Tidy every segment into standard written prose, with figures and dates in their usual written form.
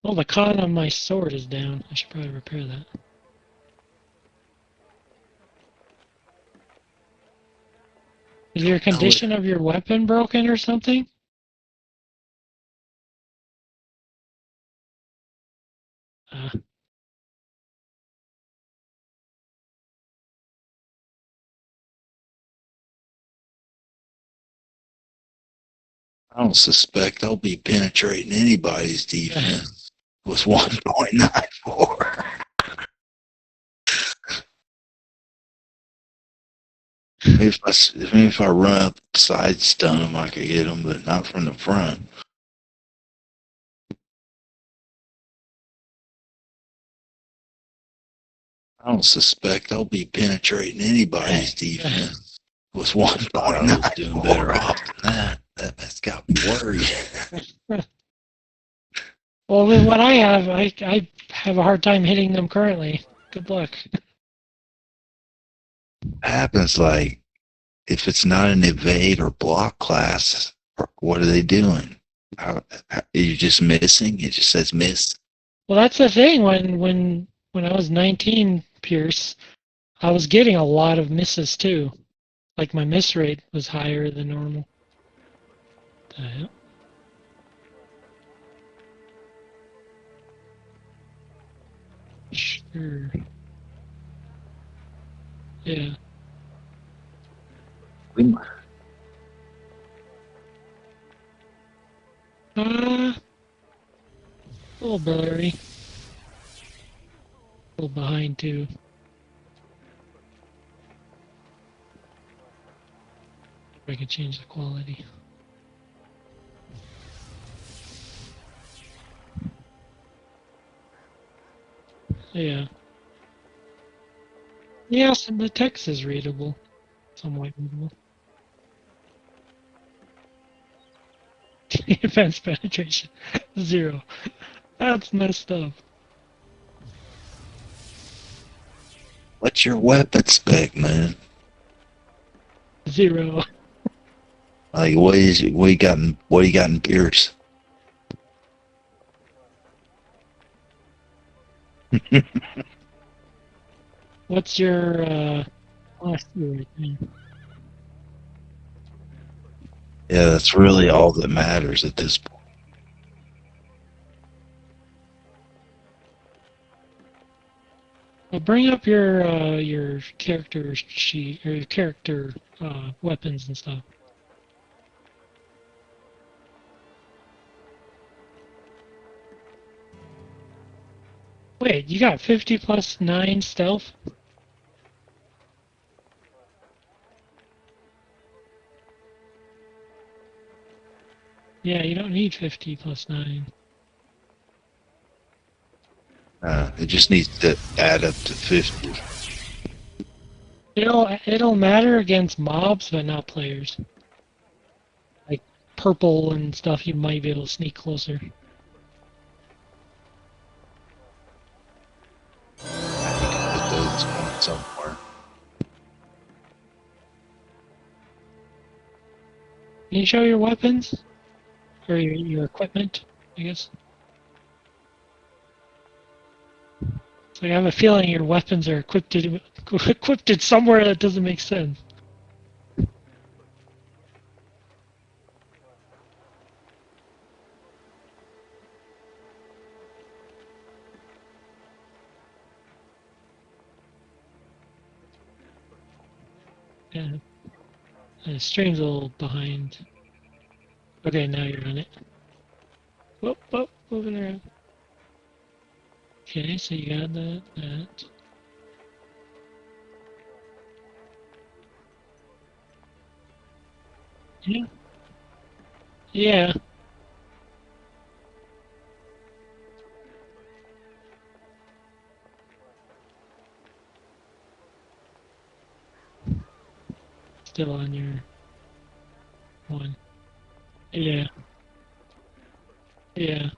Well, the con on my sword is down. I should probably repair that. Is your No, condition of your weapon broken or something? Uh, I don't suspect I'll be penetrating anybody's defense with 1.94. If I run up side stun them, I could hit them, but not from the front. I don't suspect I'll be penetrating anybody's defense with 1.94. I was doing better off than that. That's got me worried. well, with what I have a hard time hitting them currently. Good luck. Happens like if it's not an evade or block class, what are they doing? You're just missing? It just says miss. Well, that's the thing. When I was 19, Pierce, I was getting a lot of misses too. Like my miss rate was higher than normal. The hell? Sure. Yeah. We might. A little blurry. A little behind too. I can change the quality. Yeah. Yes, and the text is readable. Somewhat readable. Defense penetration. 0. That's messed up. What's your weapon spec, man? 0. Like, what is it? What you got in Pierce? What's your last year? Yeah, that's really all that matters at this point. Well, bring up your character sheet or your character weapons and stuff. Wait, you got 50 plus 9 stealth? Yeah, you don't need 50 plus 9. It just needs to add up to 50. It'll matter against mobs, but not players. Like purple and stuff, you might be able to sneak closer. Put those on somewhere. Can you show your weapons? Or your equipment, I guess? So I have a feeling your weapons are equipped somewhere that doesn't make sense. Yeah, the stream's a little behind. Okay, now you're on it. Whoop, whoop, moving around. Okay, so you got that. Yeah. Yeah. Still on your one. Yeah. Yeah.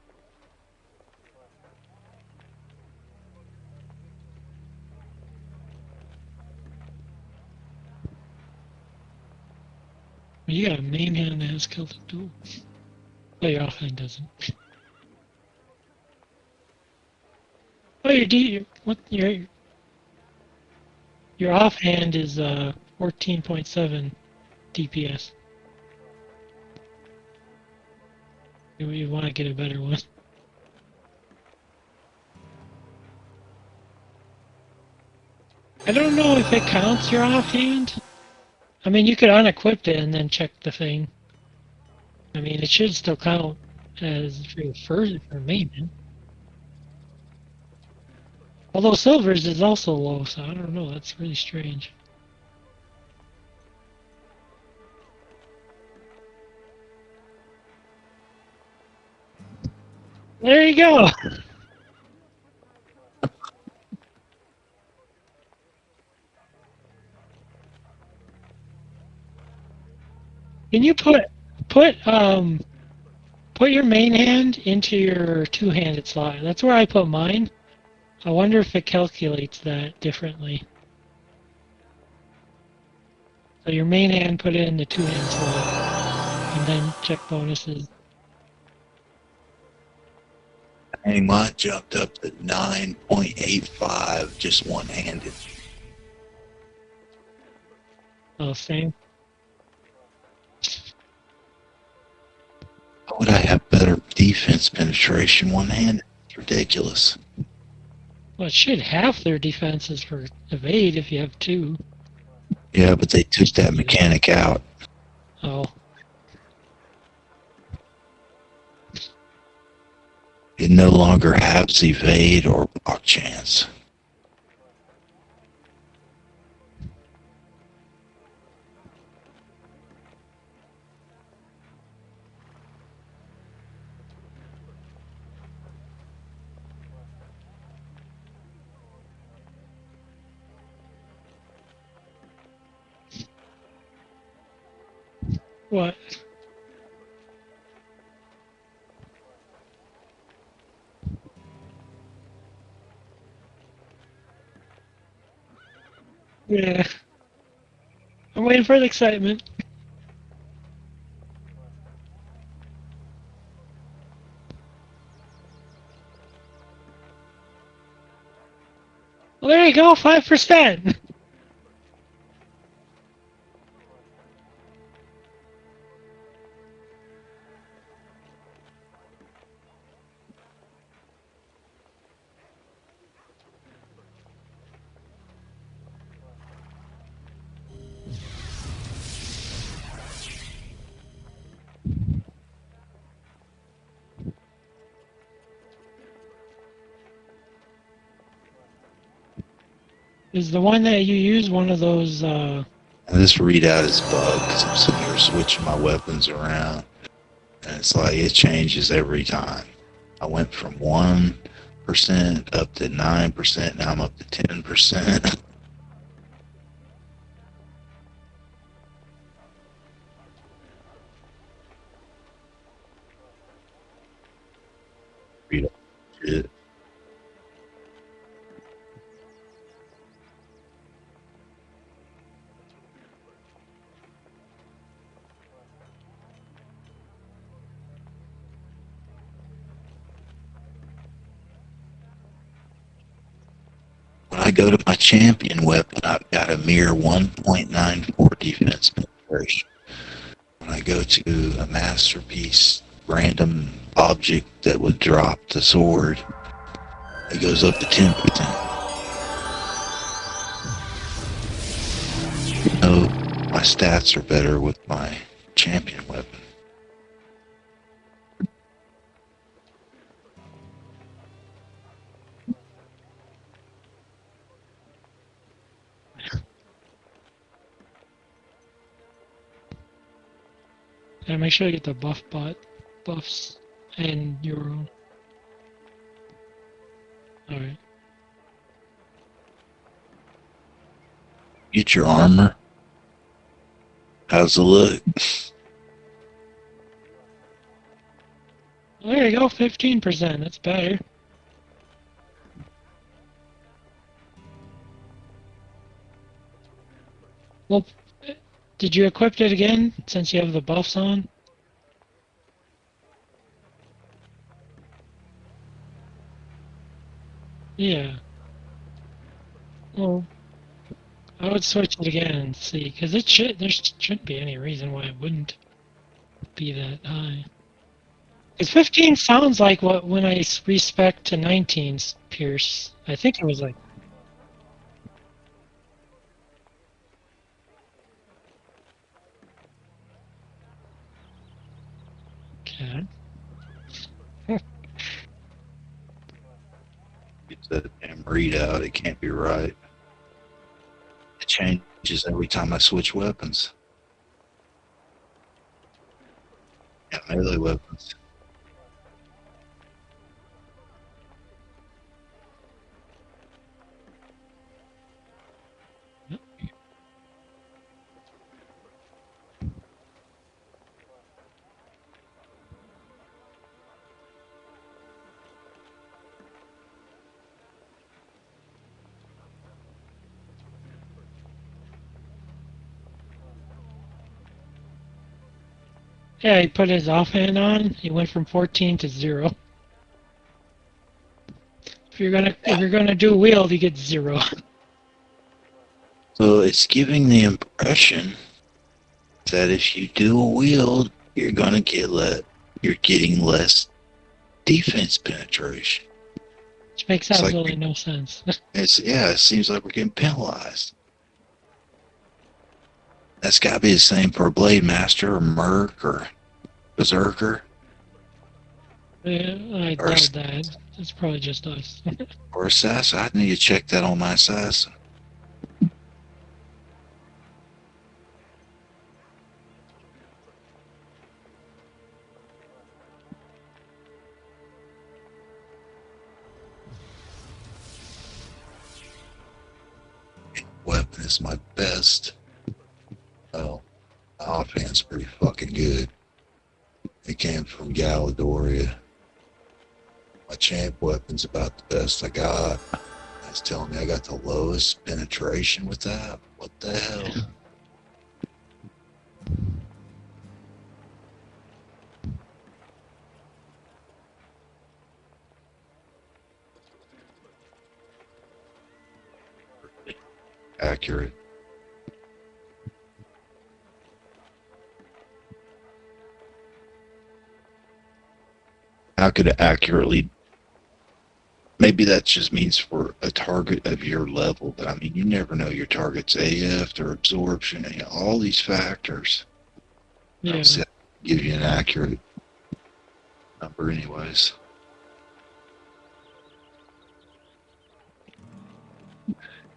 You got a main hand that has Celtic duel. But your offhand doesn't. Oh, your offhand is 14.7 DPS. You want to get a better one. I don't know if it counts your offhand. I mean, you could unequip it and then check the thing. I mean, it should still count as for your first for main. Although silvers is also low, so I don't know. That's really strange. There you go. Can you put your main hand into your two-handed slot? That's where I put mine. I wonder if it calculates that differently. So your main hand, put it in the two-hand slot, and then check bonuses. Hey, mine jumped up to 9.85 just one-handed. Oh, same. How would I have better defense penetration one-handed? It's ridiculous. Well, it should half their defenses for evade if you have two. Yeah, but they took that mechanic out. Oh. It no longer has evade or block chance. What? Yeah. I'm waiting for the excitement. Well, there you go, 5%. Is the one that you use one of those, And this readout is bugged because I'm sitting here switching my weapons around. And it's like it changes every time. I went from 1% up to 9%. Now I'm up to 10%. Read all shit. When I go to my champion weapon, I've got a mere 1.94 defense penetration. When I go to a masterpiece random object that would drop the sword, it goes up to 10%. Oh, my stats are better with my champion weapon. and make sure you get the buffs and your own. Alright. Get your armor. How's it look? Well, there you go, 15%. That's better. Well, did you equip it again since you have the buffs on? Yeah. Well, I would switch it again and see, because there shouldn't be any reason why it wouldn't be that high. Because 15 sounds like what when I respec to 19's Pierce. I think it was like, okay. Get the damn readout. It can't be right. It changes every time I switch weapons. Yeah, melee weapons. Yeah, he put his offhand on. He went from 14 to 0. If you're gonna do wield, you get 0. So it's giving the impression that if you do a wield, you're gonna get you're getting less defense penetration. Which makes It's like absolutely no sense. it seems like we're getting penalized. That's gotta be the same for a Blade Master or Merc or Berserker Yeah, I or doubt that. It's probably just us. or Assassin. I need to check that on my Assassin. Weapon is my best. Oh, my offhand's pretty fucking good. It came from Galadoria. My champ weapon's about the best I got. It's telling me I got the lowest penetration with that. What the hell? Accurate. How could it accurately? Maybe that just means for a target of your level, but I mean, you never know your target's AF or absorption, and all these factors. Yeah. Give you an accurate number, anyways.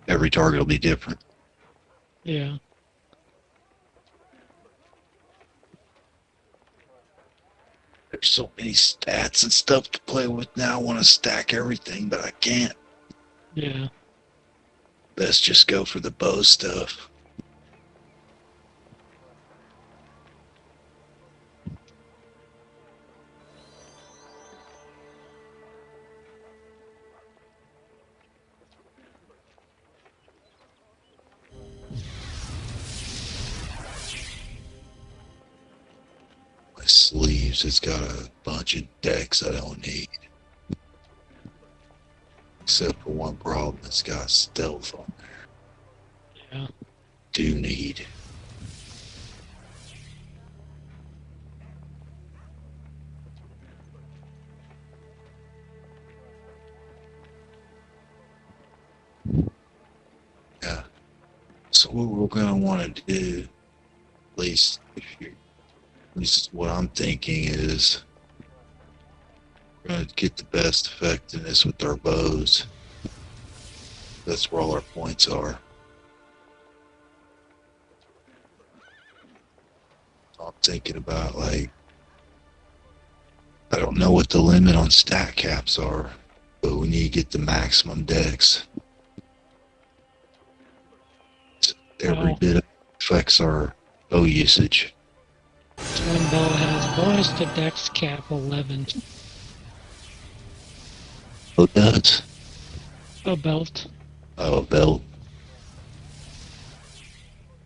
Every target will be different. Yeah. There's so many stats and stuff to play with now. I want to stack everything, but I can't. Yeah. Best just go for the bow stuff. My sleeves, it's got a bunch of decks I don't need. Except for one problem, it's got stealth on there. Yeah. Do need. Yeah. So what we're gonna want to do, at least if you, at least what I'm thinking is, we're gonna get the best effectiveness with our bows. That's where all our points are. I'm thinking about like, I don't know what the limit on stat caps are, but we need to get the maximum dex. Every Wow. bit affects our bow usage. One bow has bonus to dex cap 11. Oh, does? A belt. Oh, belt.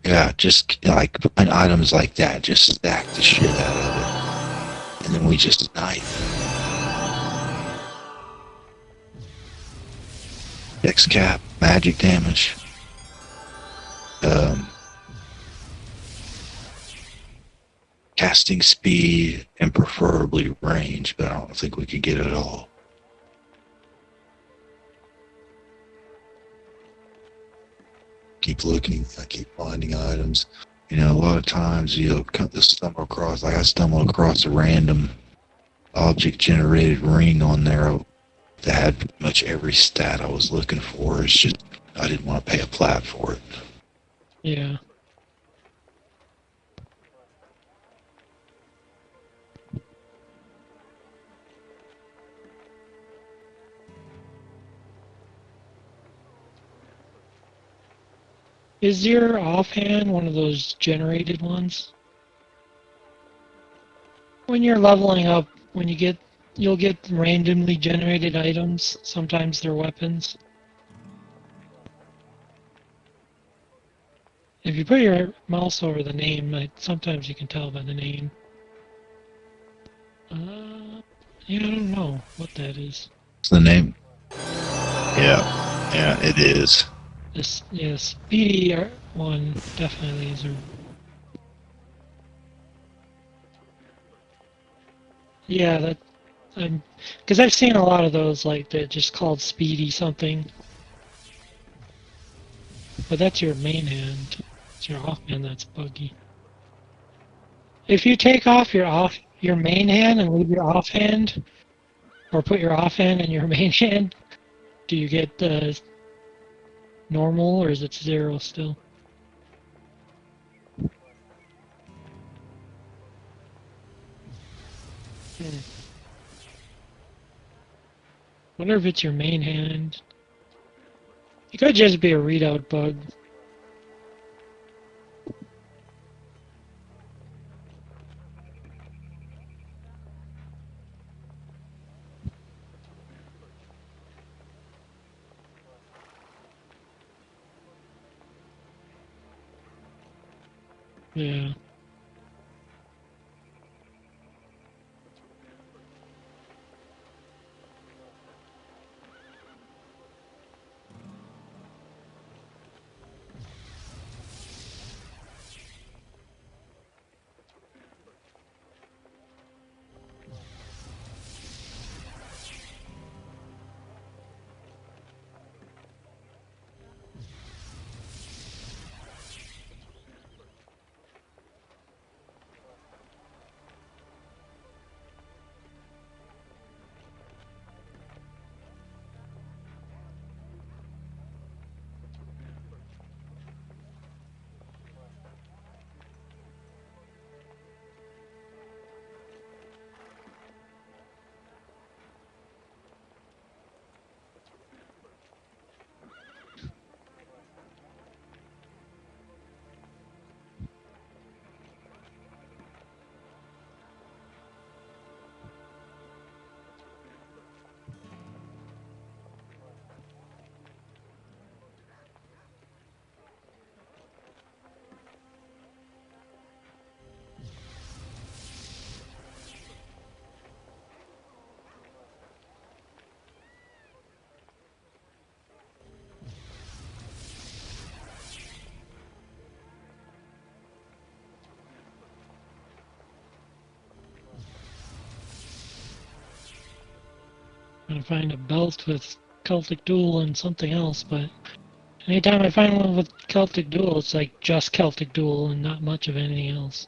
Yeah, just like items like that, just stack the shit out of it. And then we just ignite. Dex cap, magic damage. Um, Casting speed and preferably range, but I don't think we could get it all. Keep looking, I keep finding items. You know, a lot of times you'll stumble across, like I stumbled across a random object generated ring on there that had pretty much every stat I was looking for. It's just, I didn't want to pay a plat for it. Yeah. Is your offhand one of those generated ones? When you're leveling up, you'll get randomly generated items. Sometimes they're weapons. If you put your mouse over the name, sometimes you can tell by the name. Yeah, I don't know what that is. What's the name? Yeah, it is. This, yeah, speedy one definitely is. Yeah, because I've seen a lot of those like they're just called speedy something. But that's your main hand. It's your offhand that's buggy. If you take off your main hand and leave your offhand, or put your offhand in your main hand, do you get normal or is it 0 still? Wonder if it's your main hand. It could just be a readout bug. Yeah. I'm gonna find a belt with Celtic Duel and something else, but anytime I find one with Celtic Duel, it's like just Celtic Duel and not much of anything else.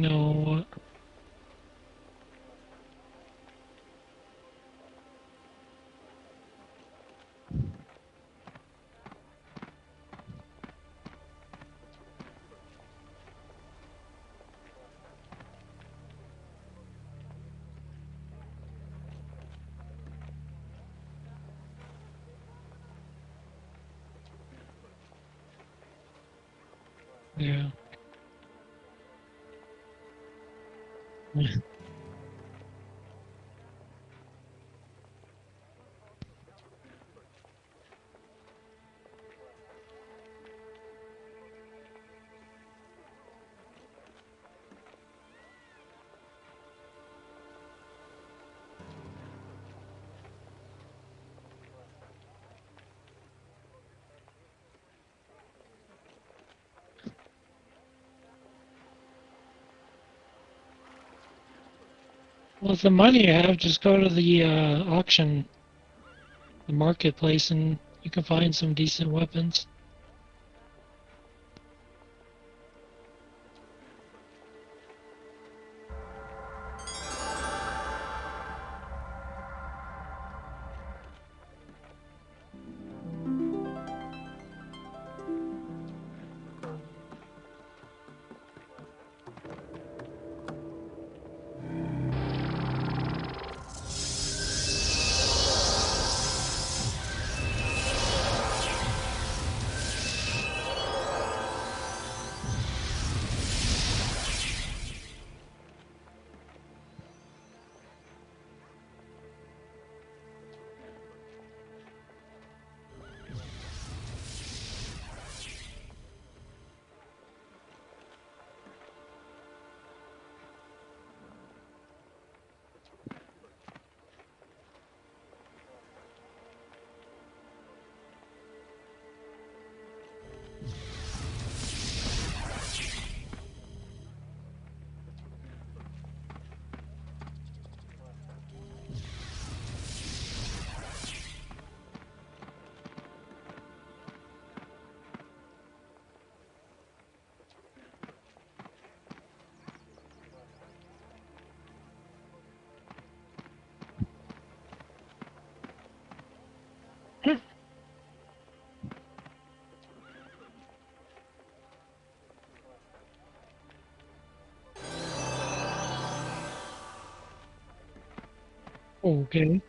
No. Yeah. Well, with the money you have, just go to the auction, the marketplace, and you can find some decent weapons. Okay.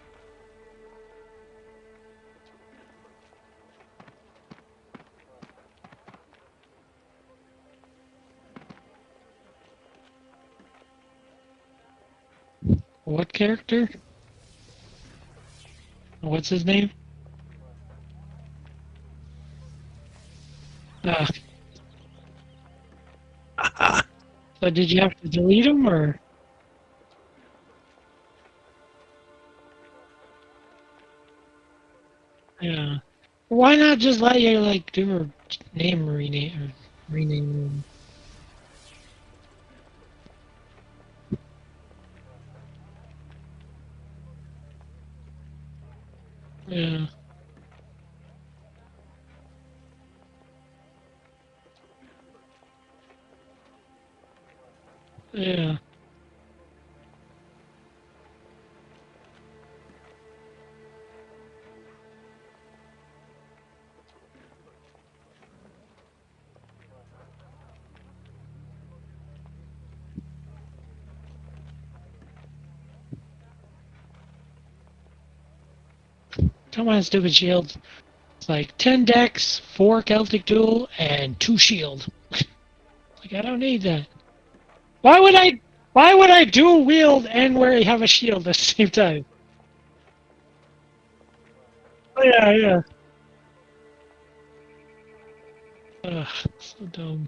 What character? What's his name? Ah, so did you have to delete him, or? Yeah. Why not just let you, like, do her name rename, or rename him? Yeah. Yeah. Come on, stupid shield. It's like 10 decks, 4 Celtic Duel, and 2 shield. Like, I don't need that. Why would I? Why would I dual wield and where I have a shield at the same time? Oh, yeah, yeah. Ugh, so dumb.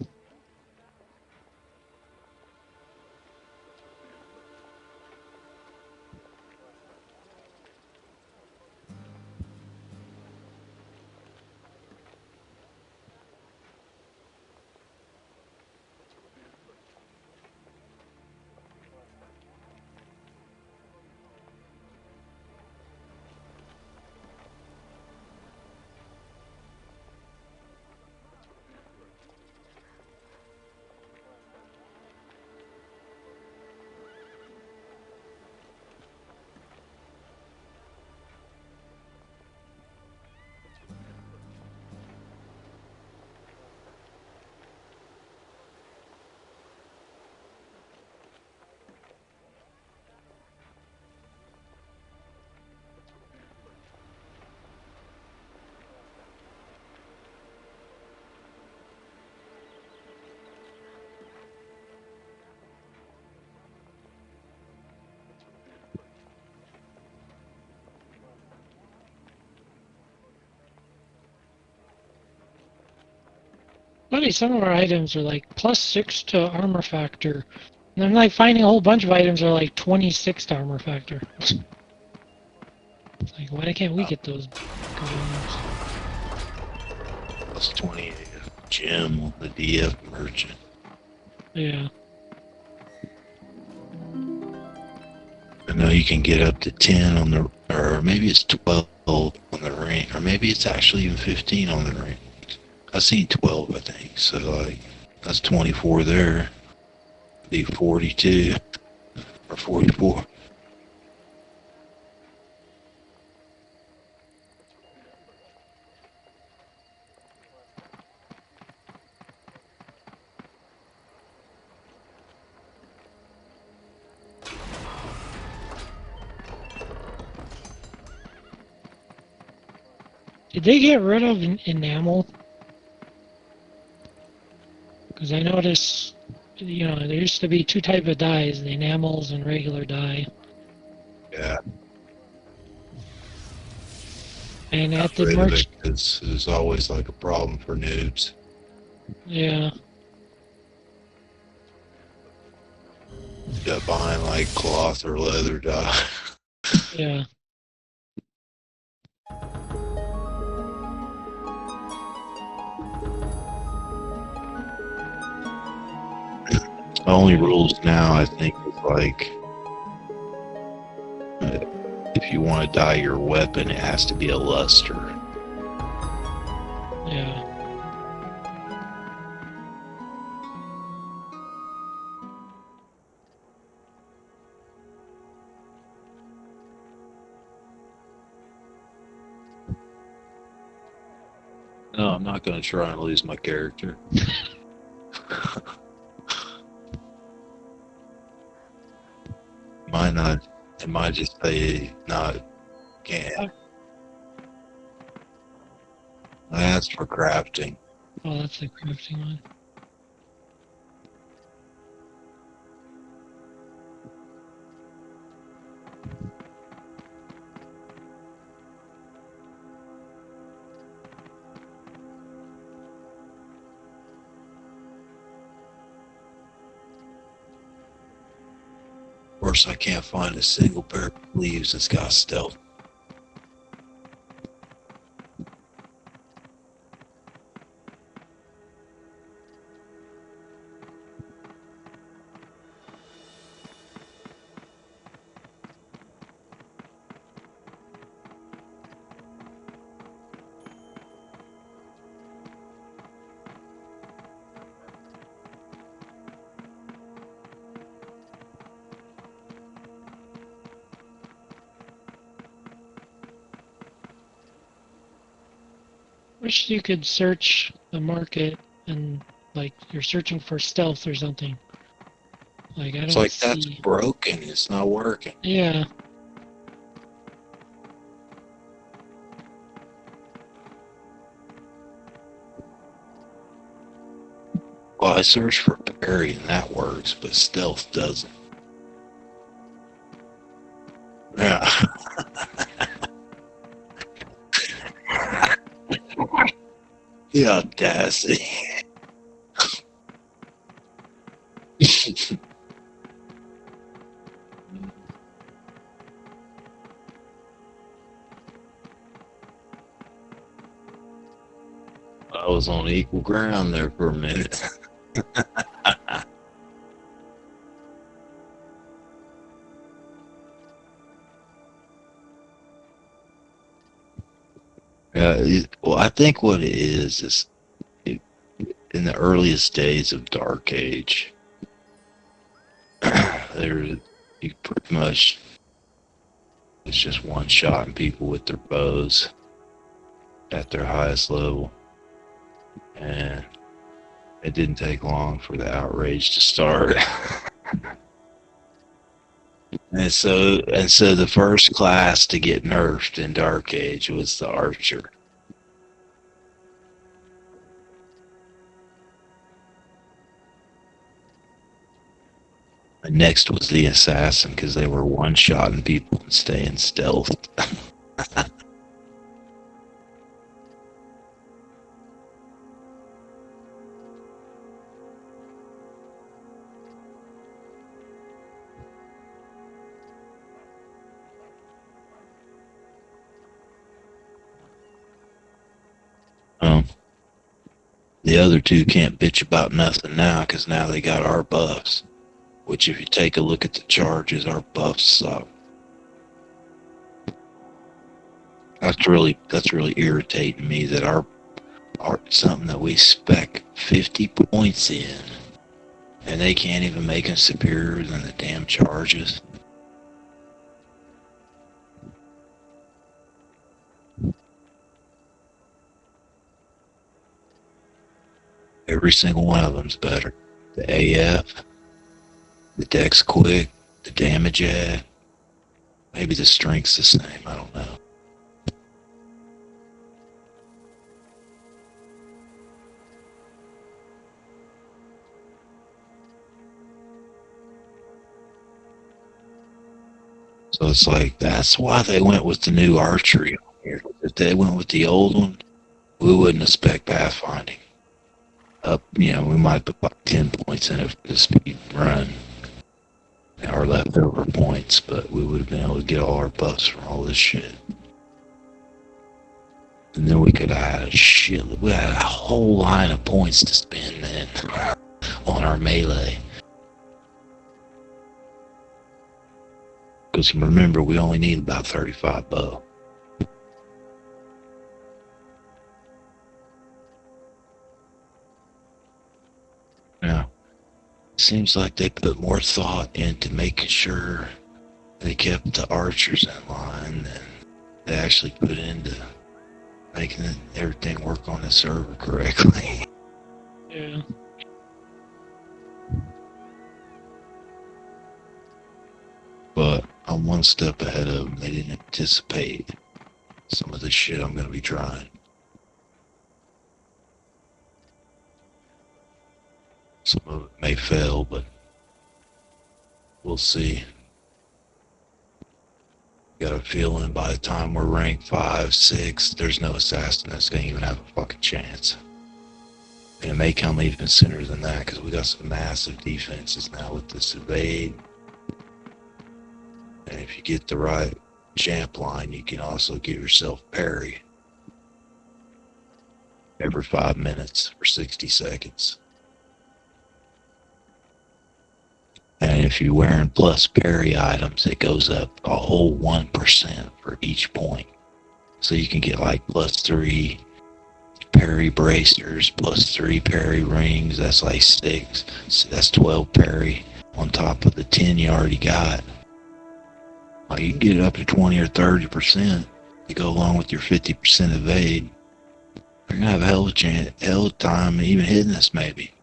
funny, some of our items are like +6 to armor factor. And I'm like finding a whole bunch of items that are like 26 to armor factor. It's like, why can't we get those good items? Plus 28 gem on the DF merchant. Yeah. I know you can get up to 10 on the, or maybe it's 12 on the ring, or maybe it's actually even 15 on the ring. I've seen 12, I think. So like, that's 24 there. Be 42 or 44. Did they get rid of enamel? Because I noticed, you know, there used to be two type of dyes, the enamels and regular dye. Yeah. And at Got the rid of merch, it 'cause it was always like a problem for noobs. yeah, Yeah, buying like cloth or leather dye. yeah. The only rules now, I think, is like if you want to dye your weapon, it has to be a luster. Yeah. No, I'm not going to try and lose my character. Might not. It might just say not. Can't. That's for crafting. Oh, that's the crafting one. Of course, I can't find a single pair of sleeves that's got stealth. Wish you could search the market and like you're searching for stealth or something. Like I It's don't like that's see. broken. It's not working. Yeah. Well, I searched for parry and that works, but stealth doesn't. Yeah. The audacity. I was on equal ground there for a minute. Well, I think what it is it, in the earliest days of Dark Age, there you pretty much it's just one shotting people with their bows at their highest level, and it didn't take long for the outrage to start. And so the first class to get nerfed in Dark Age was the archer. And next was the assassin because they were one-shotting people and staying stealth. Um, the other two can't bitch about nothing now because now they got our buffs. Which, if you take a look at the charges, our buffs suck. That's really irritating me that our something that we spec 50 points in, and they can't even make them superior than the damn charges. Every single one of them's better. The AF, the Dex Quick, the Damage Add. Maybe the Strength's the same, I don't know. So it's like, that's why they went with the new archery on here. If they went with the old one, we wouldn't expect pathfinding. We might put like 10 points in it for the speed run. Our leftover points, but we would have been able to get all our buffs from all this shit. And then we could have had we had a whole line of points to spend then on our melee. Because remember, we only need about 35 bow. Now, it seems like they put more thought into making sure they kept the archers in line than they actually put into making everything work on the server correctly. Yeah. But I'm one step ahead of them. They didn't anticipate some of the shit I'm going to be trying. Some of it may fail, but we'll see. Got a feeling by the time we're ranked 5, 6, there's no assassin that's going to even have a fucking chance. And it may come even sooner than that because we got some massive defenses now with this evade. And if you get the right champ line, you can also give yourself parry every 5 minutes for 60 seconds. And if you're wearing plus parry items, it goes up a whole 1% for each point. So you can get like plus 3 parry bracers, plus 3 parry rings. That's like 6. So that's 12 parry on top of the 10 you already got. You can get it up to 20 or 30% to go along with your 50% evade. You're gonna have a hell of time even hitting this maybe.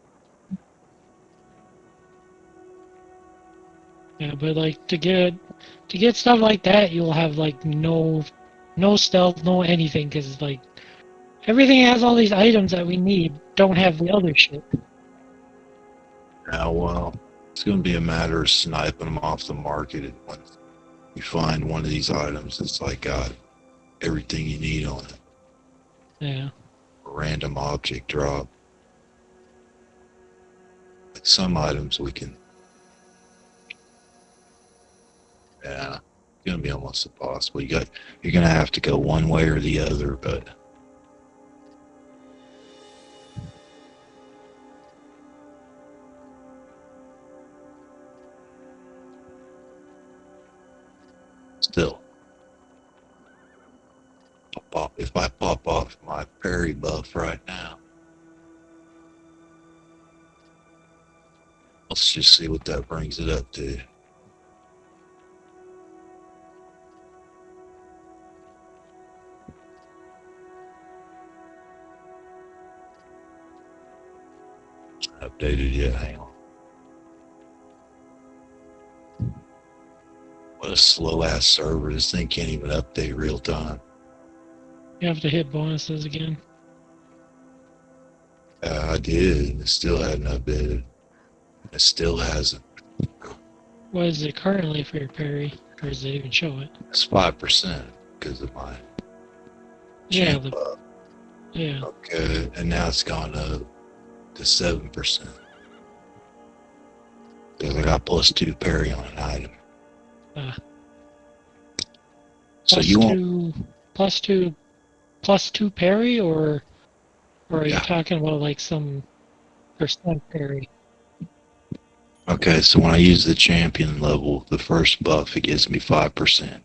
Yeah, but like to get stuff like that, you'll have like no stealth, no anything, because like everything has all these items that we need. Don't have the other shit. Yeah, well, it's gonna be a matter of sniping them off the market, and when you find one of these items, it's like got everything you need on it. Yeah. A random object drop. Like some items we can. Yeah, it's gonna be almost impossible. You're gonna have to go one way or the other, but still, if I pop off my parry buff right now, let's just see what that brings it up to. Updated yet? Hang on. What a slow ass server. This thing can't even update real time. You have to hit bonuses again. I did, and it still hadn't updated. It still hasn't. What is it currently for your parry? Or does it even show it? It's 5% because of my Yeah, champ up. yeah. Okay, and now it's gone up to 7%. Because I got plus 2 parry on an item. So Plus you won't. plus two parry, or Or are you Yeah. talking about like some percent parry? Okay, so when I use the champion level, the first buff, it gives me 5%.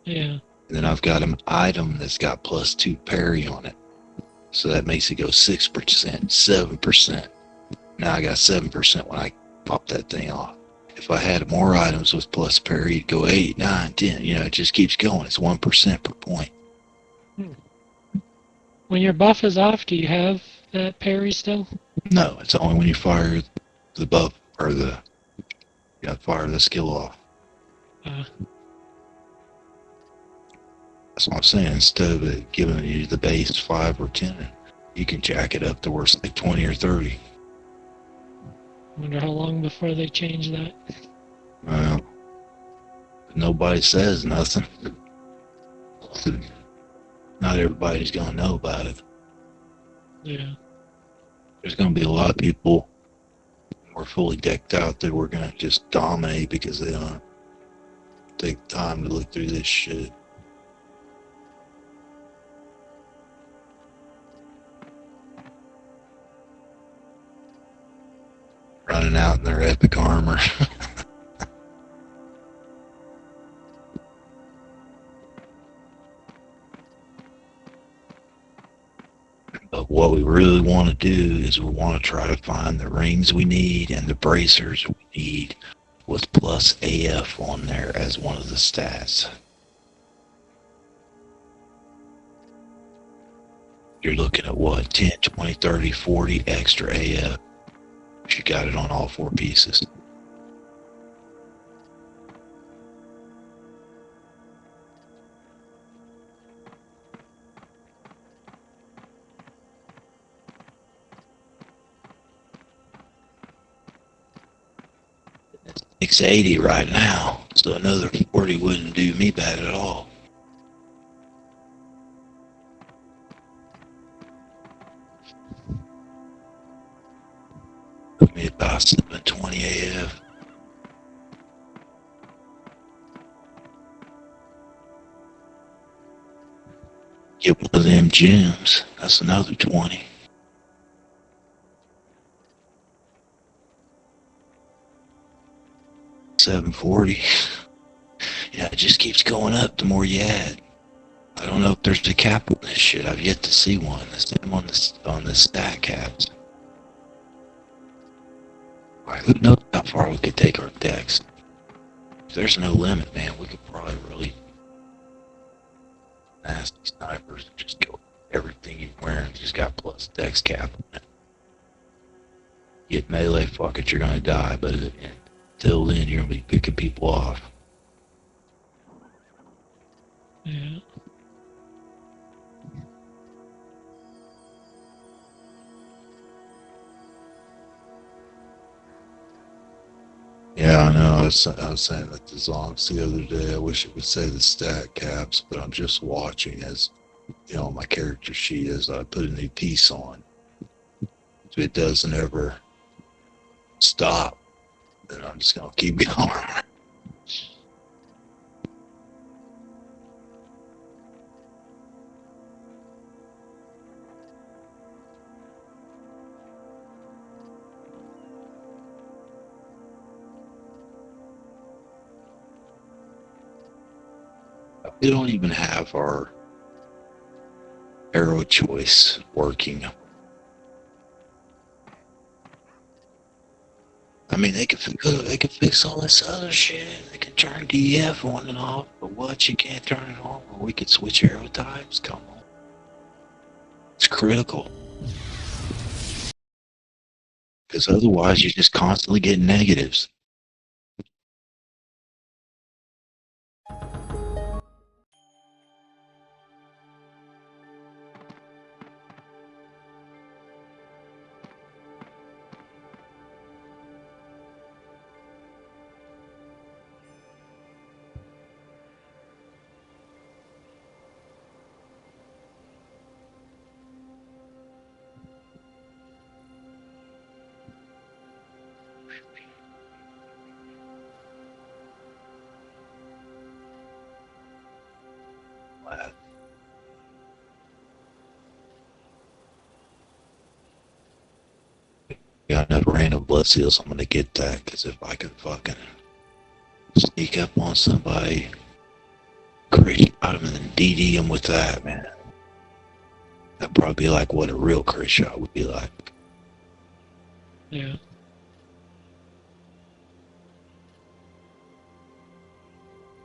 Yeah. And then I've got an item that's got +2 parry on it. So that makes it go 6%, 7%. Now I got 7% when I pop that thing off. If I had more items with plus parry, it'd go 8, 9, 10. You know, it just keeps going. It's 1% per point. Hmm. When your buff is off, do you have that parry still? No, it's only when you fire the buff or fire the skill off. Uh, That's what I'm saying. Instead of it giving you the base 5 or 10, you can jack it up to where it's like 20 or 30. wonder how long before they change that. Well, nobody says nothing. Not everybody's going to know about it. Yeah. There's going to be a lot of people who are fully decked out that we're going to just dominate because they don't take time to look through this shit. Running out in their epic armor. But what we really want to do is we want to try to find the rings we need and the bracers we need with plus AF on there as one of the stats. You're looking at what? 10, 20, 30, 40 extra AF. You got it on all 4 pieces. It's 680 right now, so another 40 wouldn't do me bad at all. Put me about 720 AF. Get one of them gems. That's another 20. 740. Yeah, it just keeps going up the more you add. I don't know if there's a cap on this shit. I've yet to see one. The same on the stat caps. Alright, who knows how far we could take our decks? If there's no limit, man, we could probably really nasty snipers and just kill everything you're wearing. Just got plus dex cap on it. Get melee, fuck it, you're gonna die, but until then, you're gonna be picking people off. Yeah. Yeah, I know. I was saying that to Zonks the other day. I wish it would say the stat caps, but I'm just watching as, my character sheet as I put a new piece on. If it doesn't ever stop, then I'm just going to keep going. We don't even have our arrow choice working. I mean, they could fix all this other shit. They can turn DF on and off, but what? You can't turn it on? Or we could switch arrow types? Come on. It's critical. Because otherwise, you just constantly get negatives. Got enough random blood seals, I'm gonna get that, because if I could fucking sneak up on somebody, crit shot him, and then DD him with that, man. That'd probably be like what a real crit shot would be like. Yeah.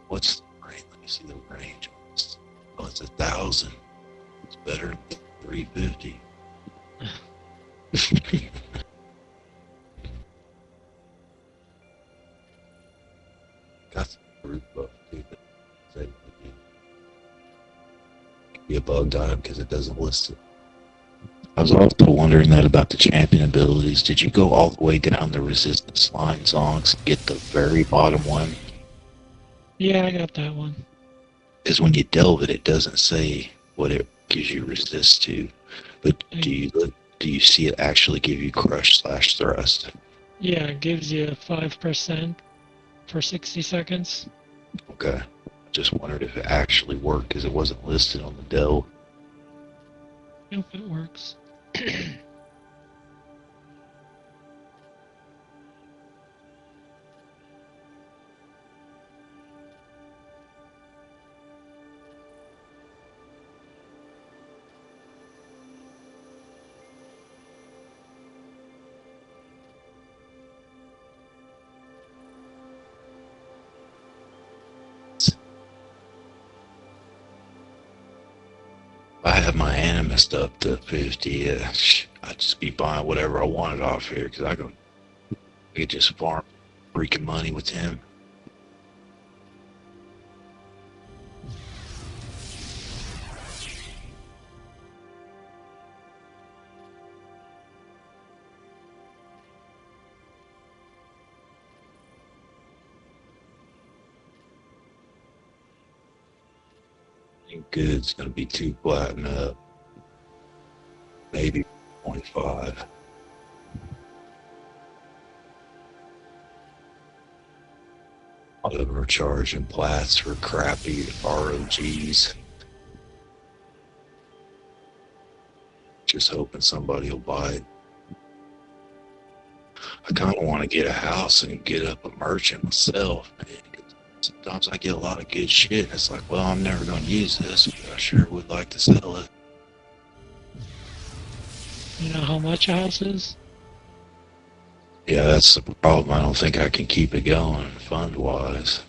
What's the range? Let me see the range. Oh, it's 1,000. It's better than 350. Got some roof buff too, but it could be a bug on it because it doesn't list it. I was also wondering that about the champion abilities. Did you go all the way down the resistance line songs and get the very bottom one? Yeah, I got that one. Because when you delve it, it doesn't say what it gives you resist to. But do you see it actually give you crush / thrust? Yeah, it gives you 5% for 60 seconds. Okay. Just wondered if it actually worked because it wasn't listed on the delve. Yep, it works. I have my animist up to 50. I'd just be buying whatever I wanted off here because I could just farm freaking money with him. Good, it's going to be 2 platinum up. Maybe 25. A lot of them are charging plats for crappy ROGs. Just hoping somebody will buy it. I kind of want to get a house and get up a merchant myself. Sometimes I get a lot of good shit, and it's like, well, I'm never going to use this, but I sure would like to sell it. You know how much a house is? Yeah, that's the problem. I don't think I can keep it going fund-wise.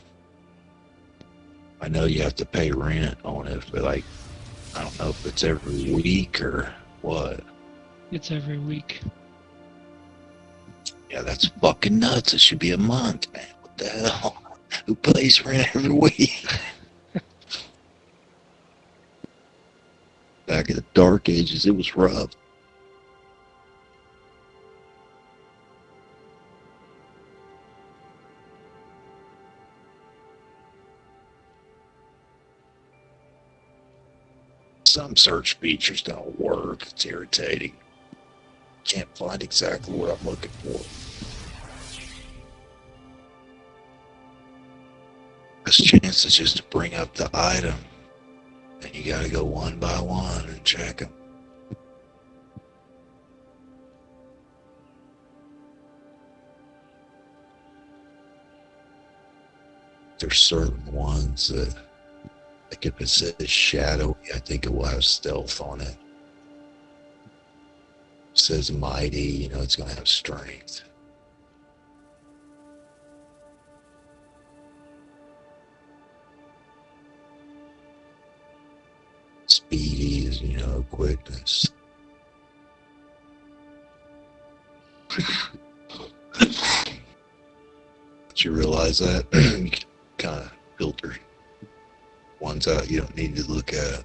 I know you have to pay rent on it, but like, I don't know if it's every week or what. It's every week. Yeah, that's fucking nuts. It should be a month, man. What the hell? Who pays rent every week? Back in the dark ages, it was rough. Some search features don't work. It's irritating. Can't find exactly what I'm looking for. This chance is just to bring up the item, and you gotta go one by one and check them. There's certain ones that, like if it says shadowy, I think it will have stealth on it. If it says mighty, you know it's gonna have strength. Speedy is, you know, quickness. Did you realize that? You can kind of filter ones out you don't need to look at.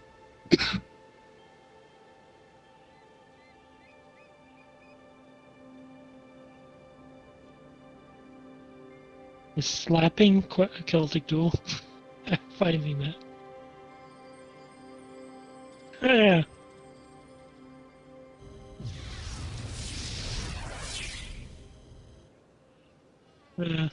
Is slapping a Celtic duel? Finding that. Yeah. Yeah.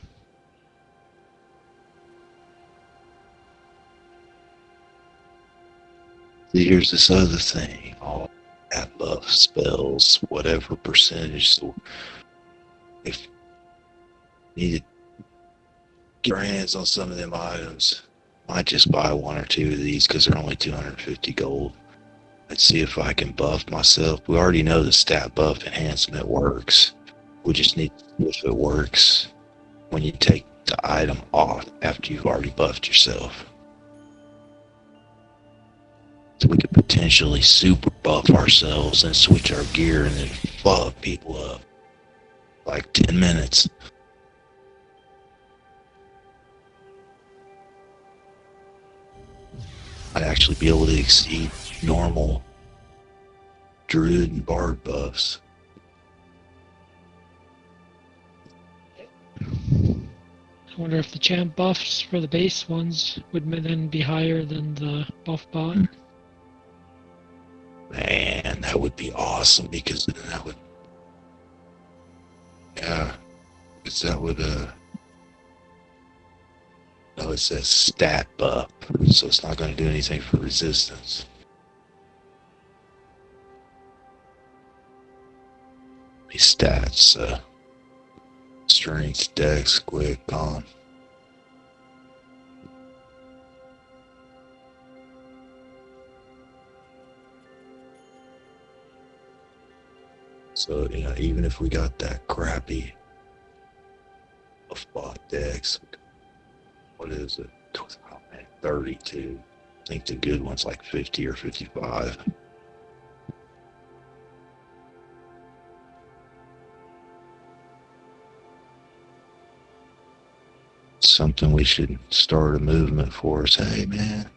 See, here's this other thing. All that buff spells, whatever percentage. So if you need to get your hands on some of them items, might just buy one or two of these because they're only 250 gold. Let's see if I can buff myself. We already know the stat buff enhancement works. We just need to see if it works when you take the item off after you've already buffed yourself. So we could potentially super buff ourselves and switch our gear and then fuck people up. Like 10 minutes. I'd actually be able to exceed normal druid and bard buffs. I wonder if the champ buffs for the base ones would then be higher than the buff bot. Man, that would be awesome because then that would, yeah, because that would, no, it says stat buff, so it's not going to do anything for resistance. These stats, strength, dex, quick, con. So, you know, even if we got that crappy buff bot dex, what is it? Oh, man, 32. I think the good one's like 50 or 55. Something we should start a movement for is, hey man,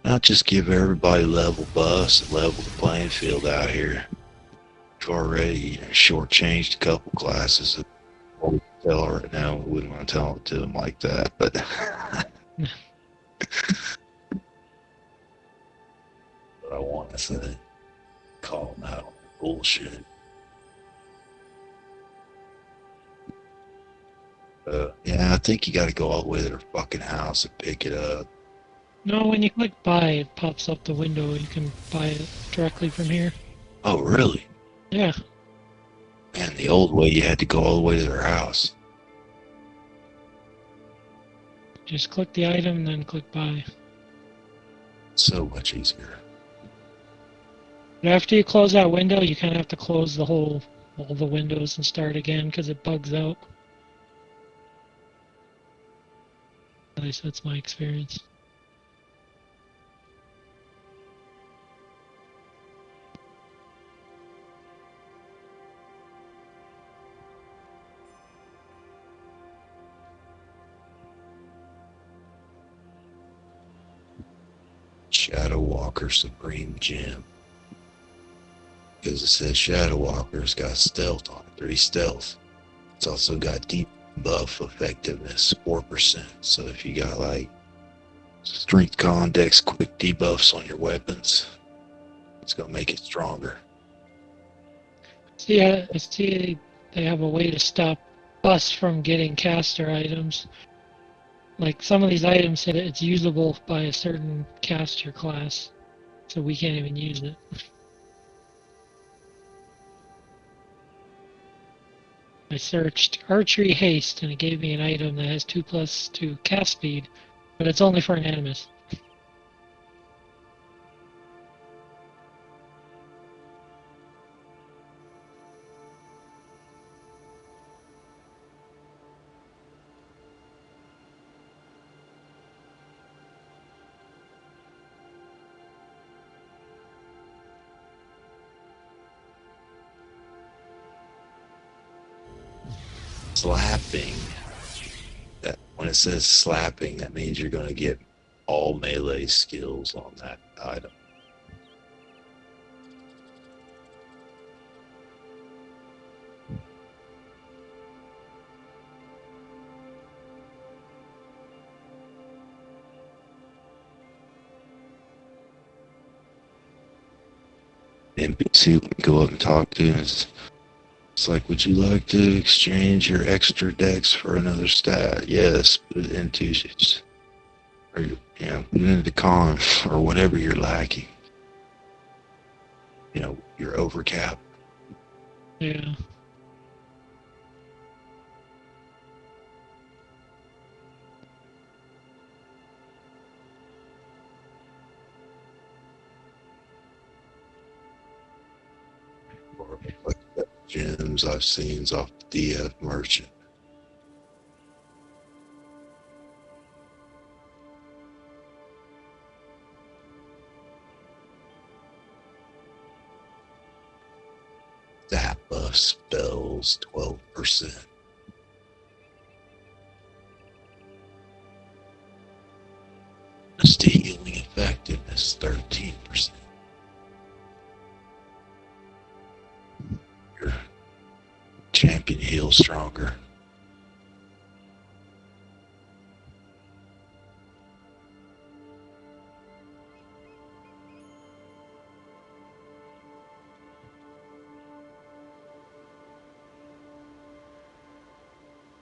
not just give everybody level buffs and level the playing field out here. We've already shortchanged a couple classes. What we can tell right now, we wouldn't want to tell it to them like that, but but I want to say, call them out on bullshit. Yeah, I think you got to go all the way to their fucking house and pick it up. No, when you click buy, it pops up the window. You can buy it directly from here. Oh, really? Yeah. Man, the old way, you had to go all the way to their house. Just click the item and then click buy. So much easier. But after you close that window, you kind of have to close all the windows and start again because it bugs out. At least that's my experience. Shadow Walker Supreme Gem. Because it says Shadow Walker's got stealth on it, 3 stealth. It's also got debuff effectiveness, 4%. So if you got like strength, con, dex, quick debuffs on your weapons, it's going to make it stronger. See, I see they have a way to stop us from getting caster items. Like some of these items said it's usable by a certain caster class, so we can't even use it. I searched archery haste and it gave me an item that has 2+2 cast speed, but it's only for an animus. Slapping. That when it says slapping, that means you're going to get all melee skills on that item. NPC we can go up and talk to, and it's like, would you like to exchange your extra dex for another stat? Yes, put it into, or put it into con, or whatever you're lacking. You know, your overcap. Yeah. Or like the gems I've seen off the DF Merchant. That buff spells 12%. Steady healing effectiveness 13%. Your champion heals stronger.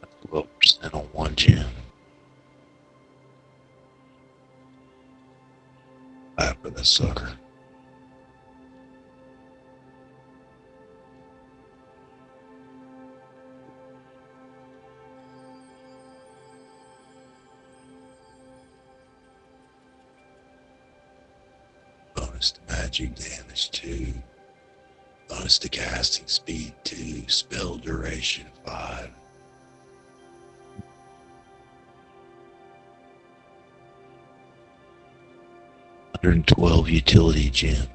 That's 12% on one gem. After the sucker. Bonus to magic damage 2. Bonus to casting speed 2. Spell duration 5. $112 utility gem.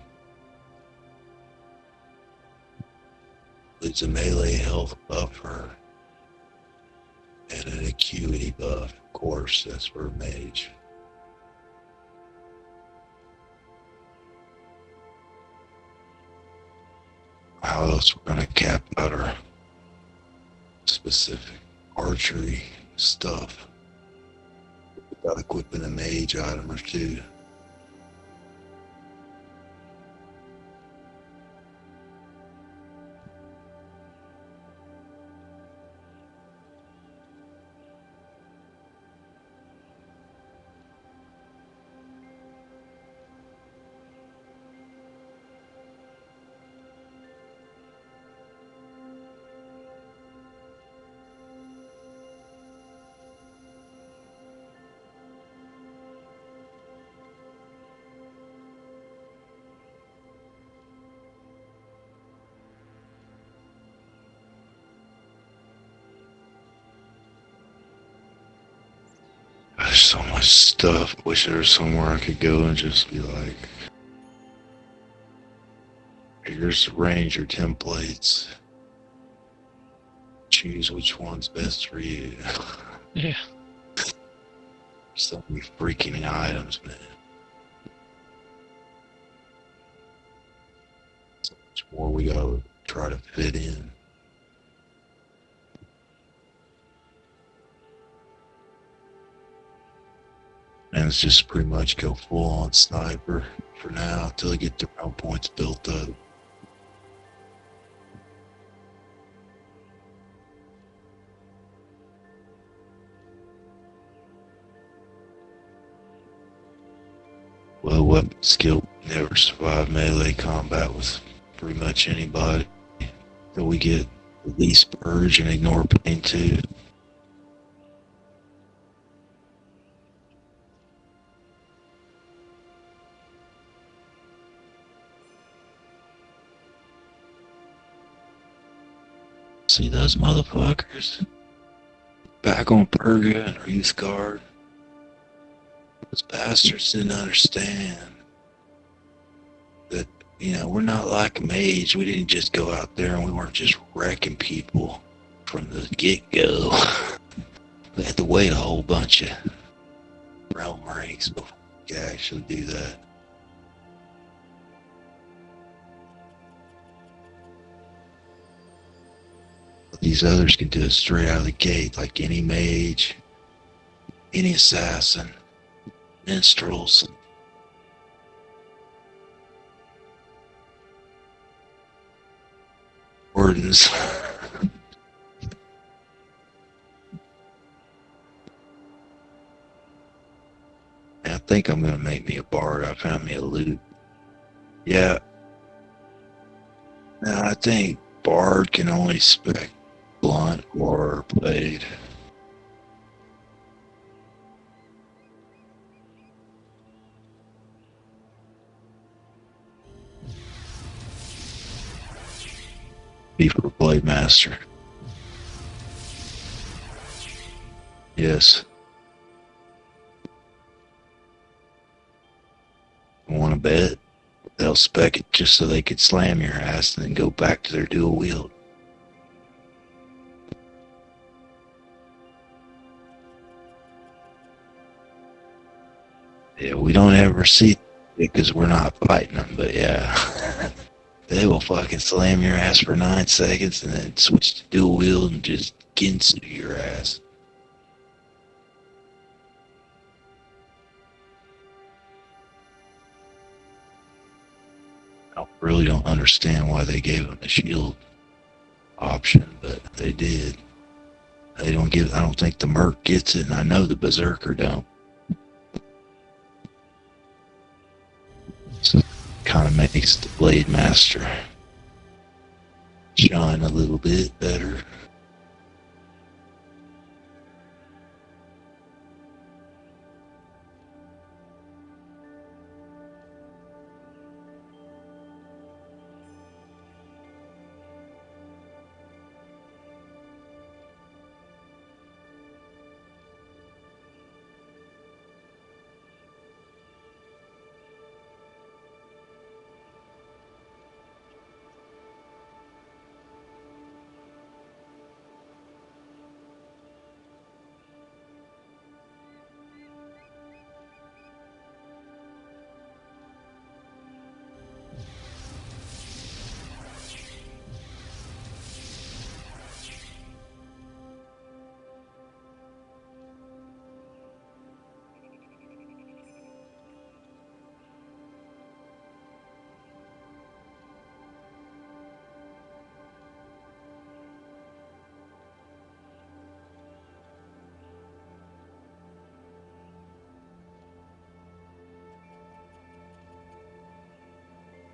Includes a melee health buffer and an acuity buff. Of course, that's for a mage. How else we're gonna cap out our specific archery stuff without equipping a mage item or two? There's so much stuff. Wish there was somewhere I could go and just be like, here's the ranger templates. Choose which one's best for you. Yeah. So many freaking items, man. So much more we gotta try to fit in. And it's just pretty much go full on sniper for now until I get the round points built up. Well, weapon skill never survive melee combat with pretty much anybody. So we get release purge and ignore pain too. See those motherfuckers back on Purga and Youth Guard. Those bastards didn't understand that, we're not like a mage. We didn't just go out there and we weren't just wrecking people from the get-go. We had to wait a whole bunch of realm ranks before we could actually do that. These others can do it straight out of the gate, like any mage, any assassin, minstrels. Wardens. I think I'm gonna make me a bard. I found me a loot. Yeah. No, I think bard can only spec blunt or blade. Be for Blade Master. Yes. Want to bet? They'll spec it just so they could slam your ass and then go back to their dual wield. Yeah, we don't ever see it because we're not fighting them, but yeah. They will fucking slam your ass for 9 seconds and then switch to dual wield and just ginsu your ass. I really don't understand why they gave him the shield option, but they did. They don't give. I don't think the Merc gets it, and I know the Berserker don't. So it kind of makes the Blade Master shine a little bit better.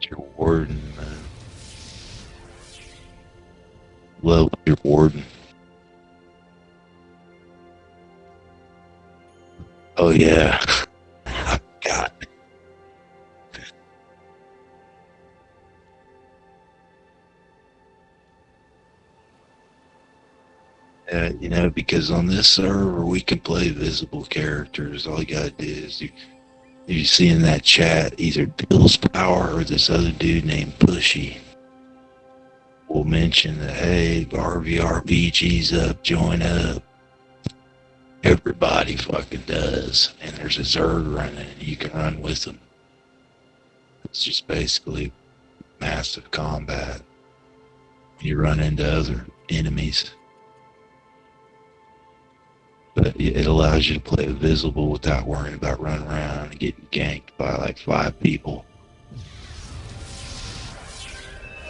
Your warden, man. Love your warden. Oh yeah, I forgot. You know, because on this server we can play visible characters. All you gotta do is you see in that chat either Bill's Power or this other dude named Pushy will mention that, hey, RVRPG's up, join up. Everybody fucking does. And there's a Zerg running and you can run with them. It's just basically massive combat. You run into other enemies. But it allows you to play visible without worrying about running around and getting ganked by like 5 people.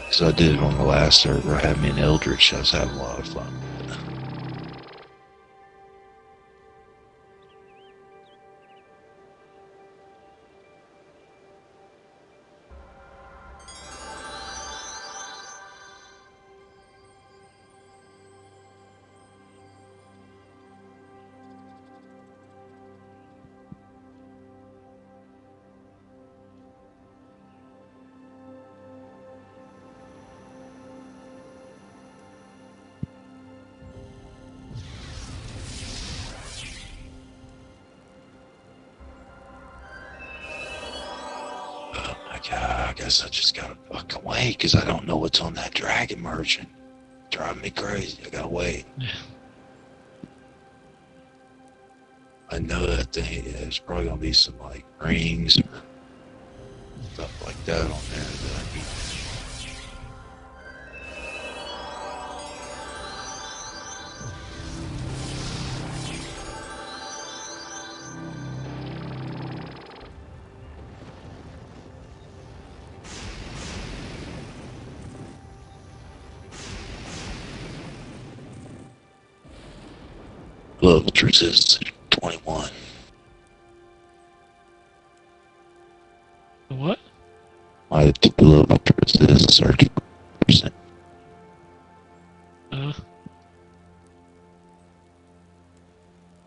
So I did it on the last server. I had me an Eldritch. I was having a lot of fun with it. God, I guess I just gotta fucking wait because I don't know what's on that dragon merchant. Driving me crazy. I gotta wait. I know that thing. Yeah, there's probably gonna be some like rings or stuff like that on there that I need. Glove resistance 21. What? My glove resistance are 20%.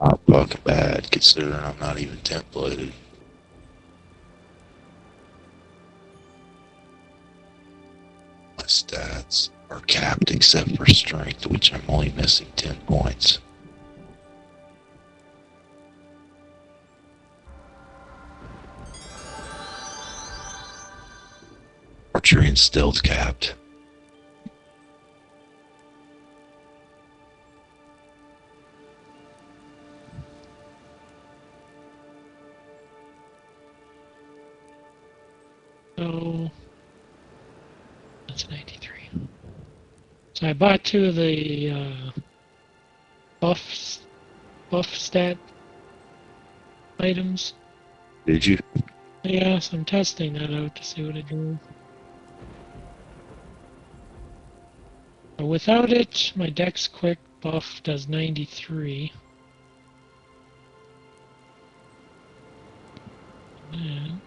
Not fucking bad considering I'm not even templated. My stats are capped except for strength, which I'm only missing 10 points. Archery and stealth capped. So that's 93. So I bought 2 of the buff stat items. Did you? Yeah, so I'm testing that out to see what it does. Without it, my Dex Quick buff does 93. And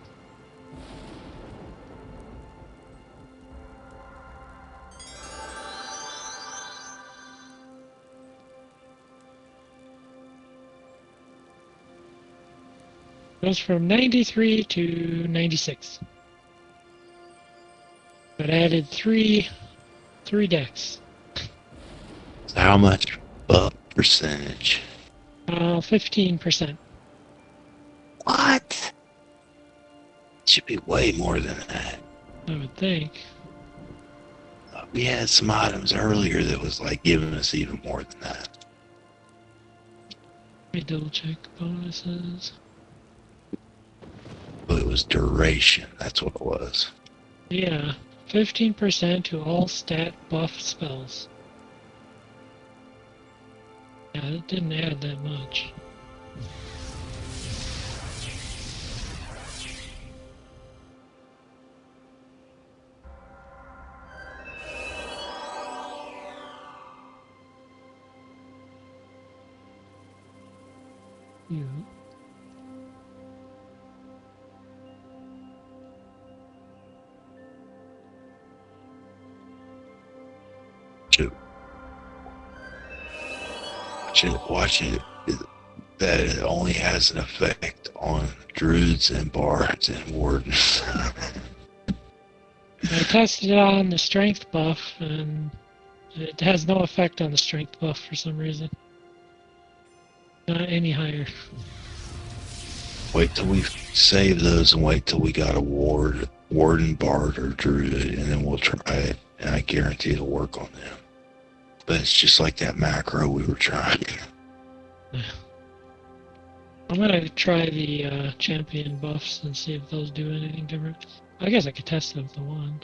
goes from 93 to 96. But added three decks. So how much buff percentage? 15%. What? It should be way more than that. I would think. We had some items earlier that was like giving us even more than that. Let me double check bonuses. But it was duration. That's what it was. Yeah, 15% to all stat buff spells. Yeah, it didn't add that much. Yeah. Watch it. That it only has an effect on druids and bards and wardens. I tested it on the strength buff, and it has no effect on the strength buff for some reason. Not any higher. Wait till we save those and wait till we got a warden, bard, or druid, and then we'll try it, and I guarantee it'll work on them. But it's just like that macro we were trying. I'm gonna try the champion buffs and see if those do anything different. I guess I could test it with the one.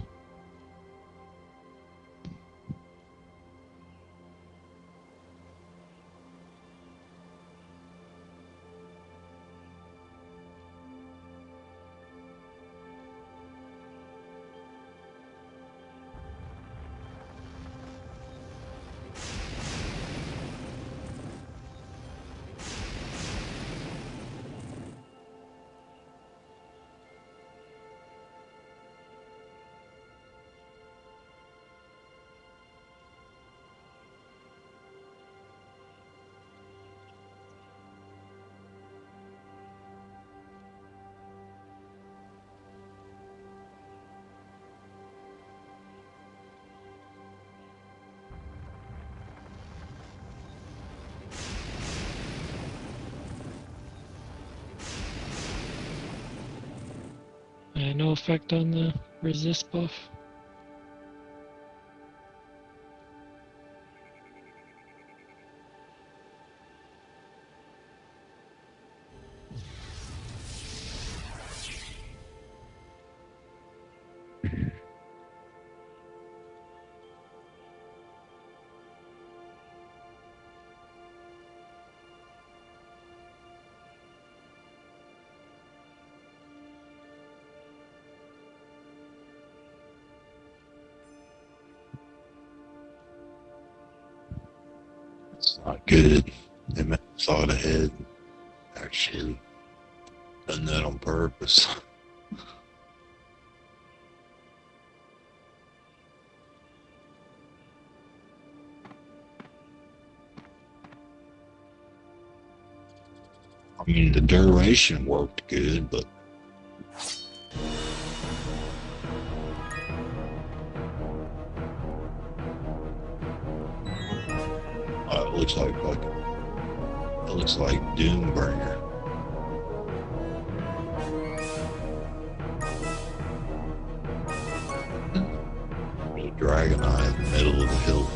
No effect on the resist buff. It's not good. They may have thought ahead. Actually, done that on purpose. I mean, the duration worked good, but looks like fucking. That looks like Doombringer. There's a dragon eye in the middle of the hill.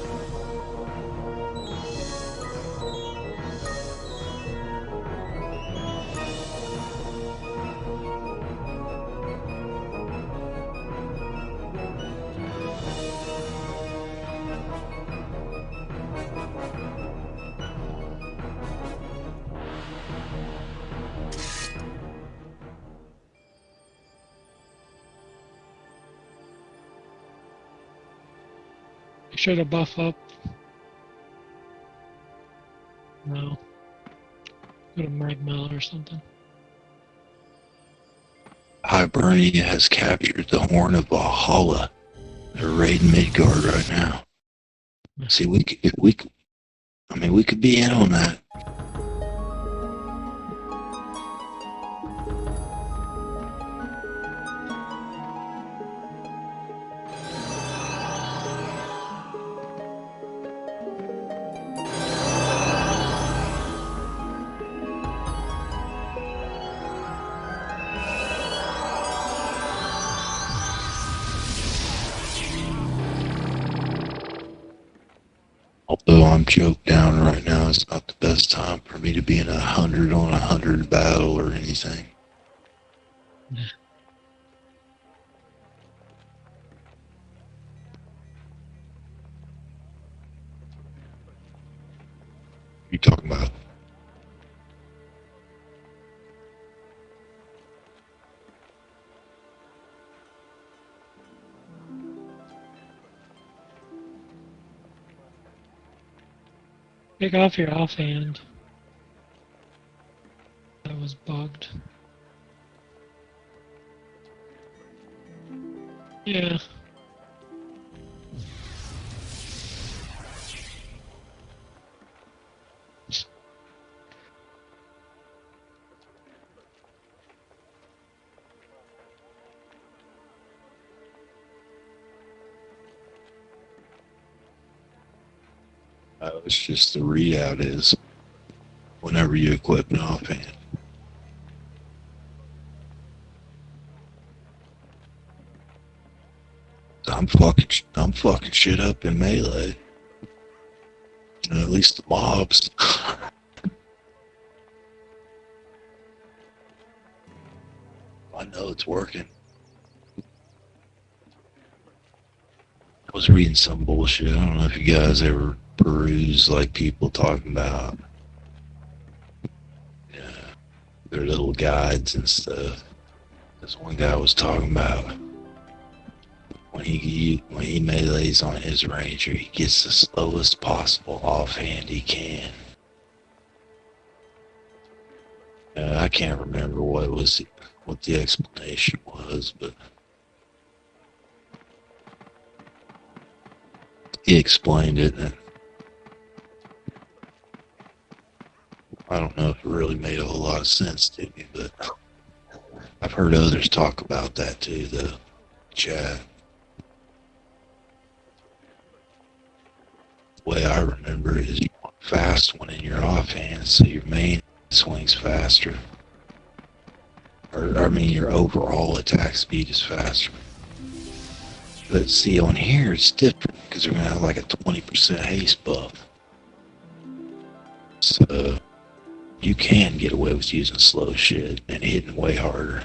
Make sure to buff up. No. Go to Magmel or something. Hibernia has captured the Horn of Valhalla. They're raiding Midgard right now. See, we could be in on that. Although I'm choked down right now, it's not the best time for me to be in 100 on 100 battle or anything. What are you talking about? Take off your offhand. That was bugged. Yeah. It's just the readout is whenever you equip an offhand. I'm fucking shit up in melee. At least the mobs. I know it's working. I was reading some bullshit. I don't know if you guys ever peruse like people talking about their little guides and stuff. This one guy was talking about when he melees on his ranger, he gets the slowest possible offhand he can. I can't remember what the explanation was, but he explained it, and I don't know if it really made a whole lot of sense to me, but I've heard others talk about that too, though. Chat. The way I remember it is you want fast one in your offhand, so your main swings faster. Your overall attack speed is faster. But see, on here it's different because they're going to have like a 20% haste buff. So you can get away with using slow shit and hitting way harder.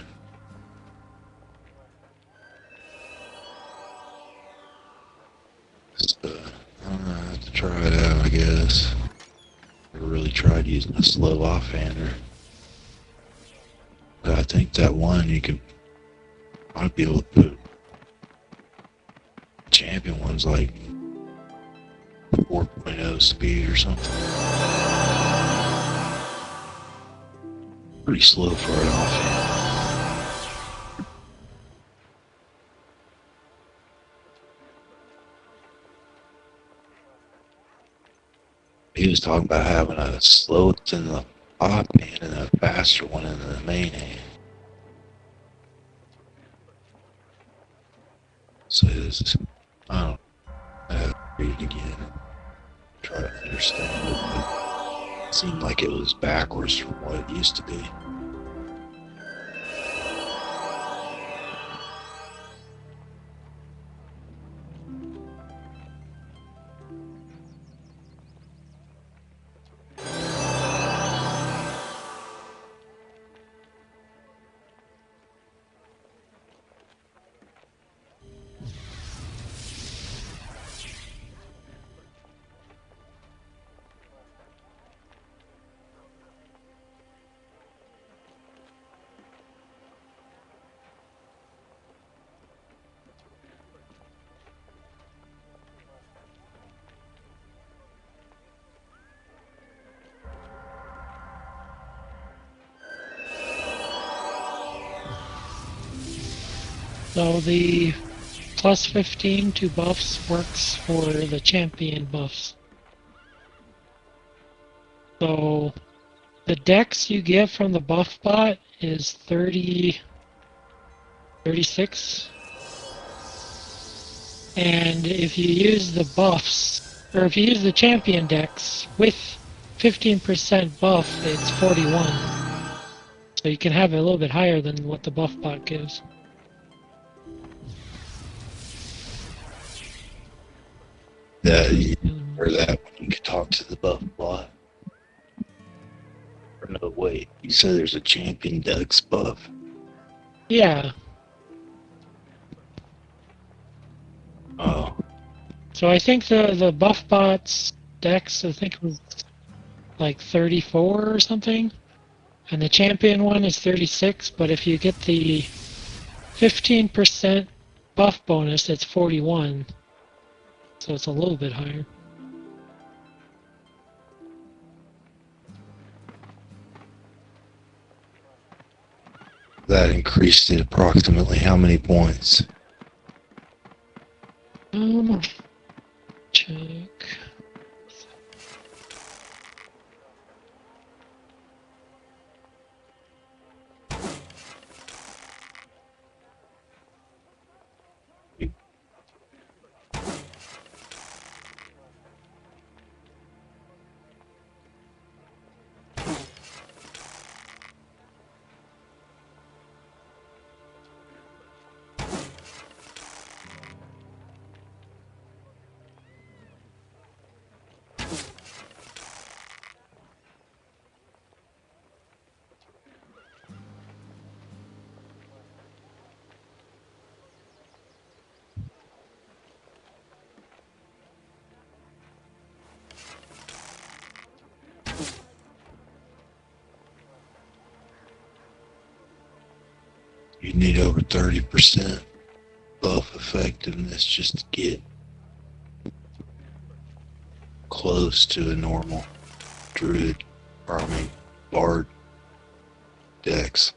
So, I don't know, I have to try it out, I guess. Never really tried using a slow offhander. But I think that one might be able to put champion ones like 4.0 speed or something. Pretty slow for an offhand. He was talking about having a slow in the offhand and a faster one in the main hand. So I don't know. I have to read it again. Try it. understand it, but it seemed like it was backwards from what it used to be. So the plus 15 to buffs works for the champion buffs. So the dex you get from the buff bot is 36. And if you use the buffs, or if you use the champion dex with 15% buff, it's 41. So you can have it a little bit higher than what the buff bot gives. You heard that when you could talk to the buff bot. Or no, wait, you said there's a champion dex buff. Yeah. Oh. So I think the buff bot's dex, I think, was like 34 or something. And the champion one is 36, but if you get the 15% buff bonus, it's 41. So it's a little bit higher. That increased it approximately how many points? Check. You need over 30% buff effectiveness just to get close to a normal druid, or I mean, bard dex.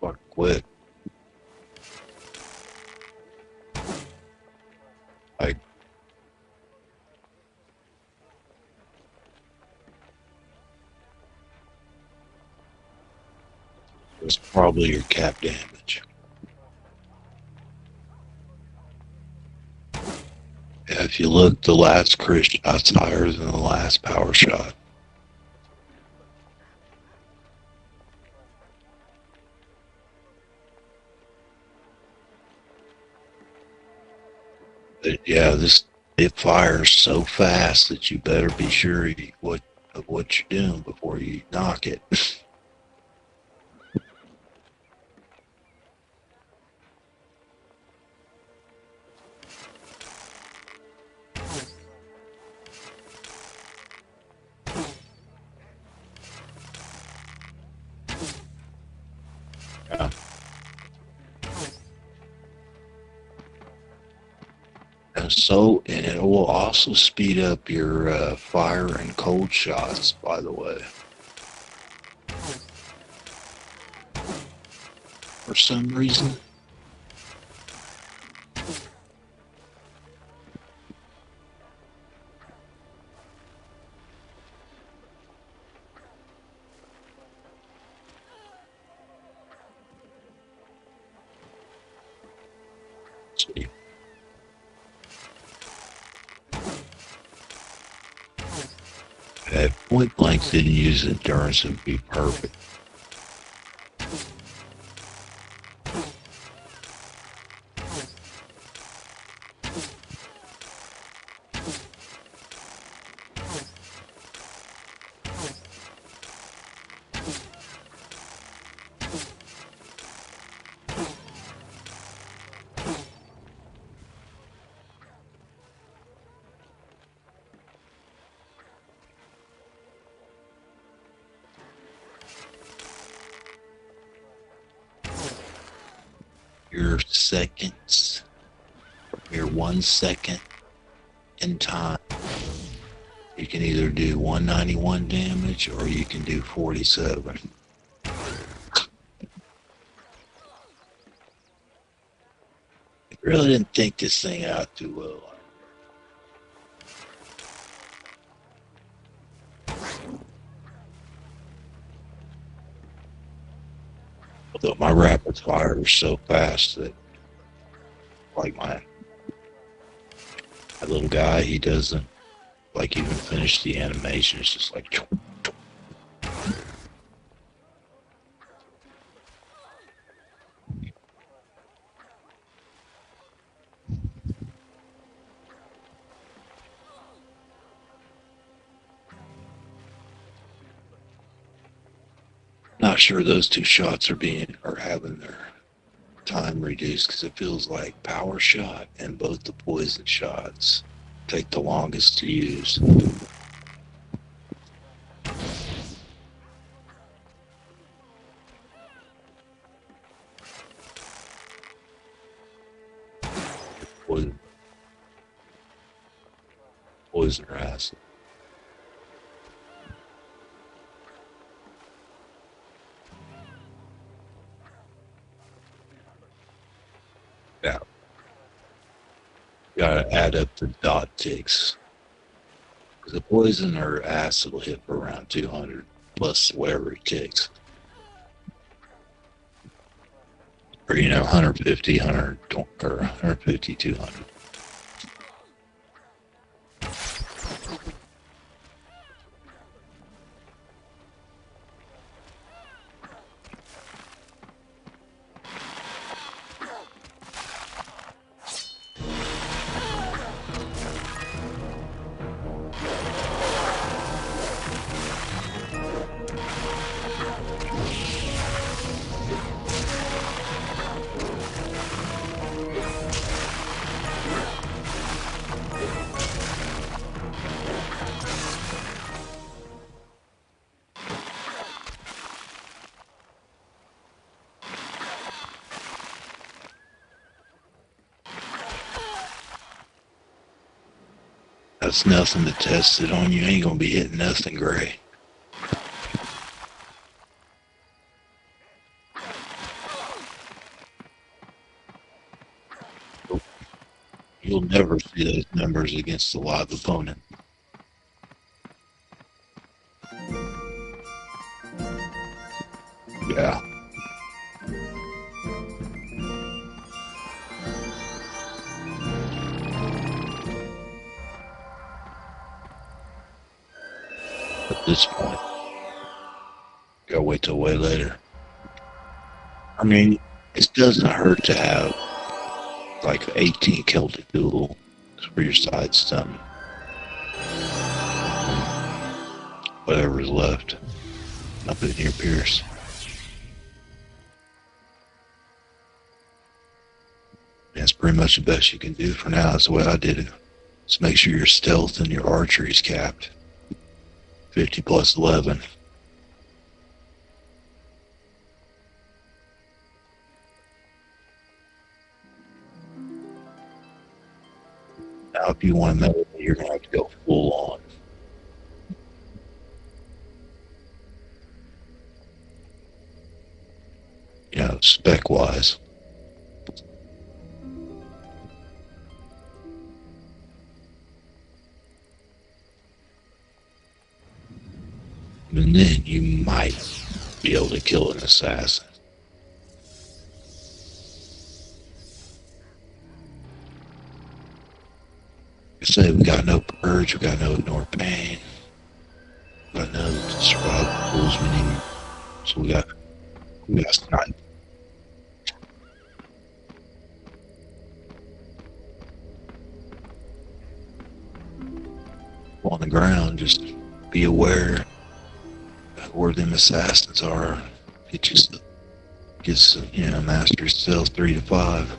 Fuck, quit. It's probably your cap damage. Yeah, if you look, the last crit shot's higher than the last power shot. But yeah, it fires so fast that you better be sure of what you're doing before you knock it. Yeah. And it will also speed up your fire and cold shots, by the way. for some reason. See. At point blank didn't use endurance, it would be perfect. Your seconds, your 1 second in time, you can either do 191 damage or you can do 47. I really didn't think this thing out too well. Although my rapid fire is so fast that, like my little guy, he doesn't like even finish the animation. It's just like. Not sure those two shots are having their time reduced because it feels like power shot and both the poison shots take the longest to use. Poison or acid. Yeah. Gotta add up the dot ticks. Because the poison or acid will hit for around 200 plus whatever it takes. Or, 150, 100, or 150, 200. That's nothing to test it on. You ain't gonna be hitting nothing gray. You'll never see those numbers against a live opponent. Yeah. At this point, gotta wait till way later. I mean, it doesn't hurt to have like 18 kill to duel for your side stun. Whatever's left up in here, Pierce. That's pretty much the best you can do for now. That's the way I did it. Just make sure your stealth and your archery is capped. 50 plus 11. Now, if you want to melee, you're going to have to go full on. spec wise. And then you might be able to kill an assassin. You say we got no purge, we got no ignore pain, we got no survival tools we need. So we got nine. On the ground, just be aware of where them assassins are. It just gets mastery still 3 to 5.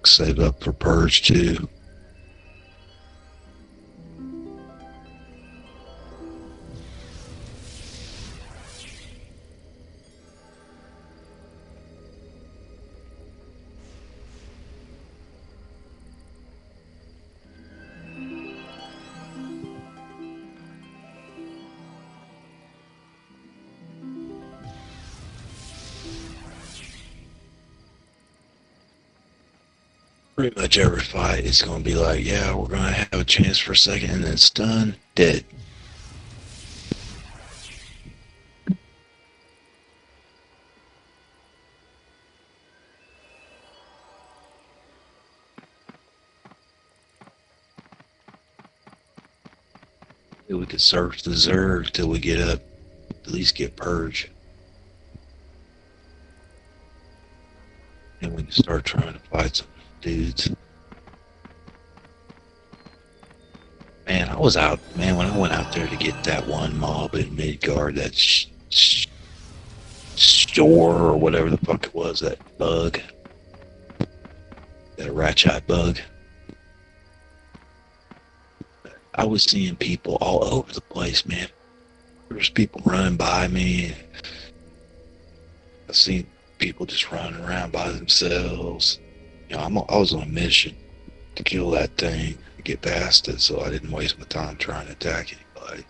Save up for purge too. Pretty much every fight is going to be like, yeah, we're going to have a chance for a second, and then it's done, dead. We could search the Zerg till we get up, at least get purge. And we can start trying to fight some dudes. Man, I was out, man, when I went out there to get that one mob in Midgard, that store or whatever the fuck it was, that bug, that ratchet bug. I was seeing people all over the place, man. There was people running by me. I seen people just running around by themselves. I was on a mission to kill that thing, get past it, so I didn't waste my time trying to attack anybody.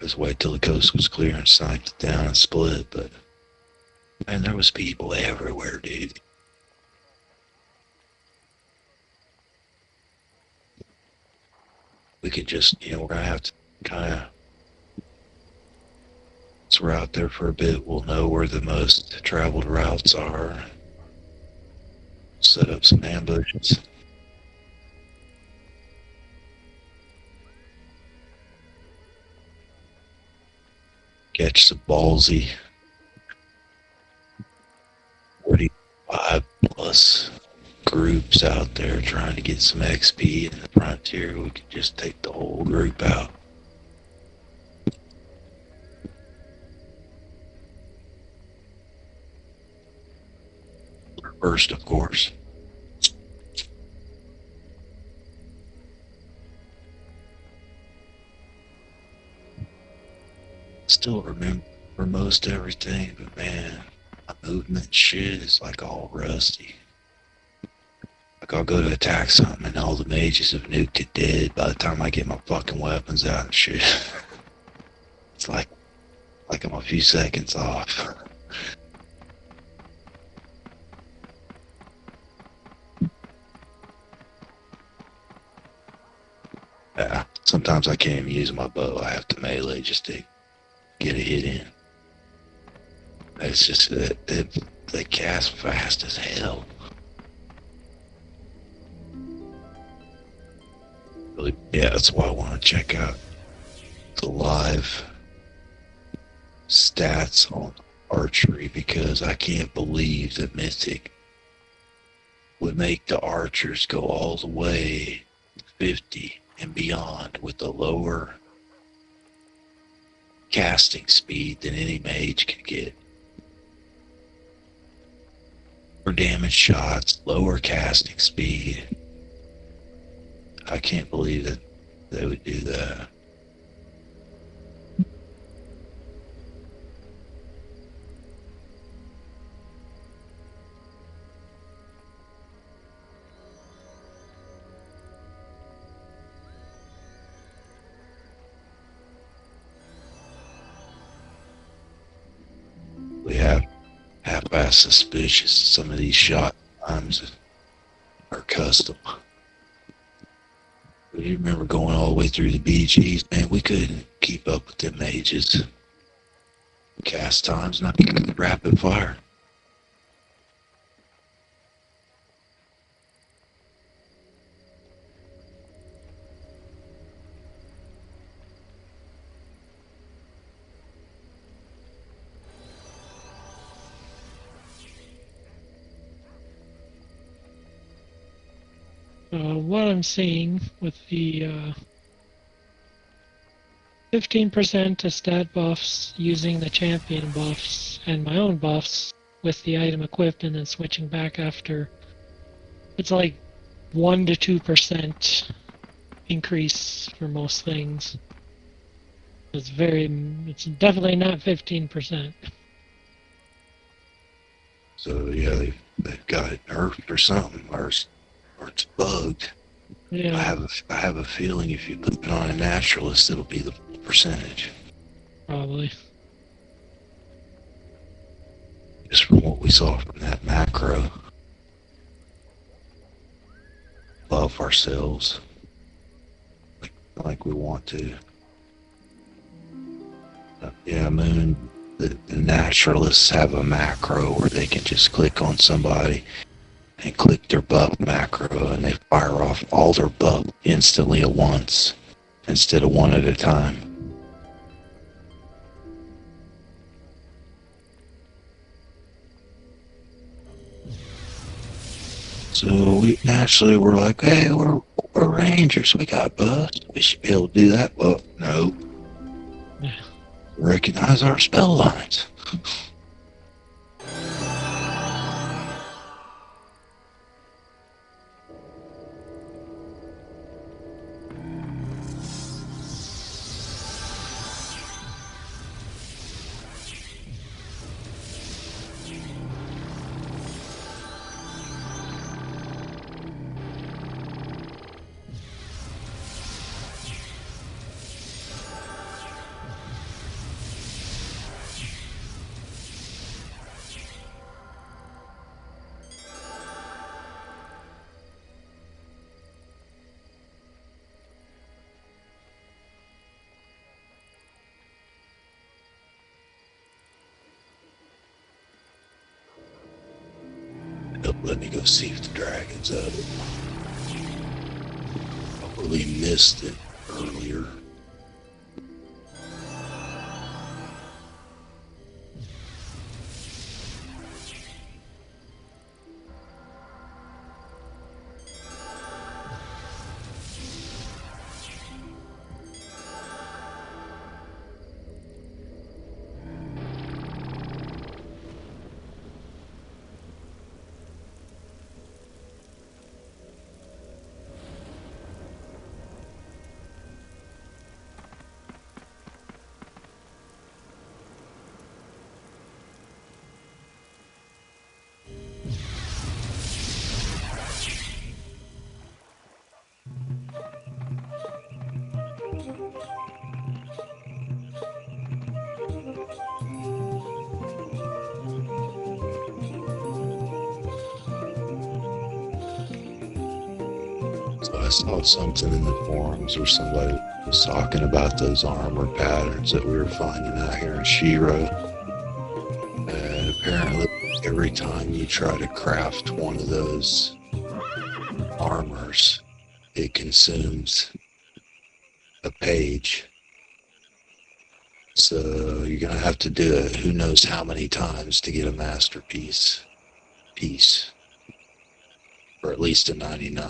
Just wait till the coast was clear and sniped it down and split. But man, there was people everywhere, dude. We could just, we're gonna have to kind of. Once we're out there for a bit, we'll know where the most traveled routes are. Set up some ambushes. Catch some ballsy 45 plus groups out there trying to get some XP in the frontier. We could just take the whole group out. First, of course. Still remember most everything, but man, my movement shit is like all rusty. Like I'll go to attack something and all the mages have nuked it dead by the time I get my fucking weapons out and shit. It's like I'm a few seconds off. Yeah, sometimes I can't even use my bow. I have to melee just to get a hit in. It's just that they cast fast as hell. Really, yeah, that's why I want to check out the live stats on archery, because I can't believe that Mythic would make the archers go all the way 50 and beyond with a lower casting speed than any mage can get. More damage shots, lower casting speed. I can't believe that they would do that. we have half-ass suspicious some of these shot times are custom. You remember going all the way through the BGs, man, we couldn't keep up with them ages. Cast times, not rapid fire. What I'm seeing with the 15% to stat buffs using the champion buffs and my own buffs with the item equipped and then switching back after, it's like 1 to 2% increase for most things. It's definitely not 15%. So yeah, they've got it nerfed or something, or it's bugged. Yeah. I have a feeling if you put it on a naturalist, it'll be the percentage. Probably. Just from what we saw from that macro. Love ourselves like we want to. Yeah, Moon, the naturalists have a macro where they can just click on somebody and click their buff macro and they fire off all their buff instantly at once instead of one at a time. So we naturally were like, hey, we're rangers, we got buffs, we should be able to do that. Well, no. Yeah. Recognize our spell lines. Let me go see if the dragon's up. I really missed it earlier. So I saw something in the forums where somebody was talking about those armor patterns that we were finding out here in Shiro. And apparently every time you try to craft one of those armors, it consumes a page. So you're going to have to do it who knows how many times to get a masterpiece piece. Or at least a 99.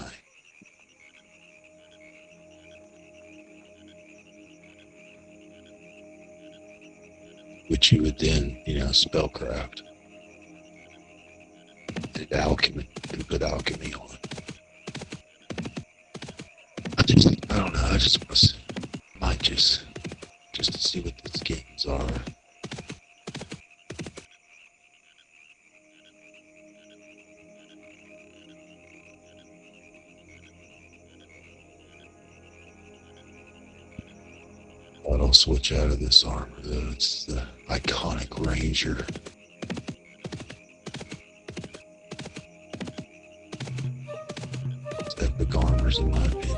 Which you would then, spellcraft. And alchemy, and put alchemy on it. I don't know, I just might just to see what the skins are. I'll switch out of this armor though. It's the iconic Ranger hours in my opinion.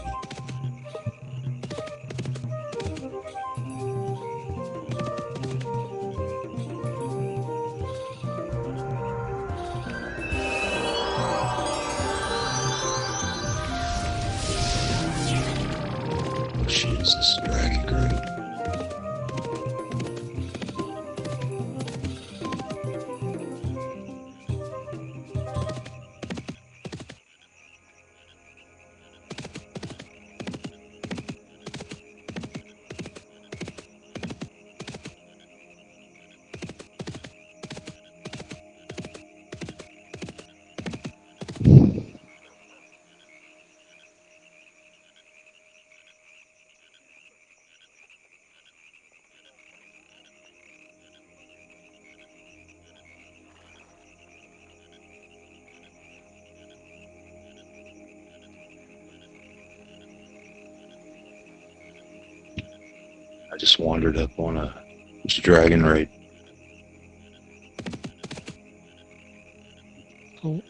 Oh shit, is this a dragon group? I just wandered up on a dragon raid. Cool.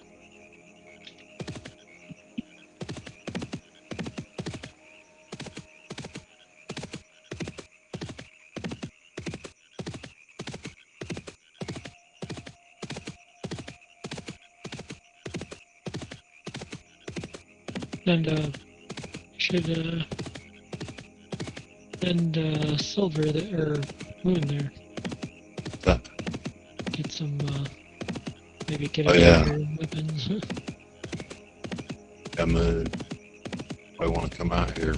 And should send silver there, or moon there. Get some maybe get a better weapons. I want to come out here.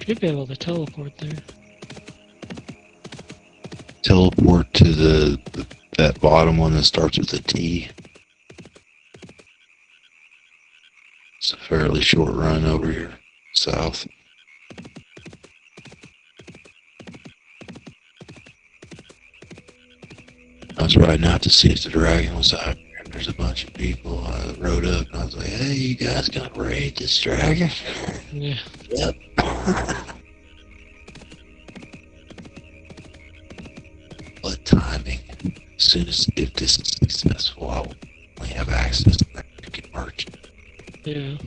Should be able to teleport there. Teleport to that bottom one that starts with a T. It's a fairly short run over here, south. I was riding out to see if the dragon was out there, and there's a bunch of people. I rode up and I was like, hey, you guys gonna raid this dragon? Yeah. Yep. What timing? As soon as, if this is successful, I will only have access to that freaking merchant. Yeah.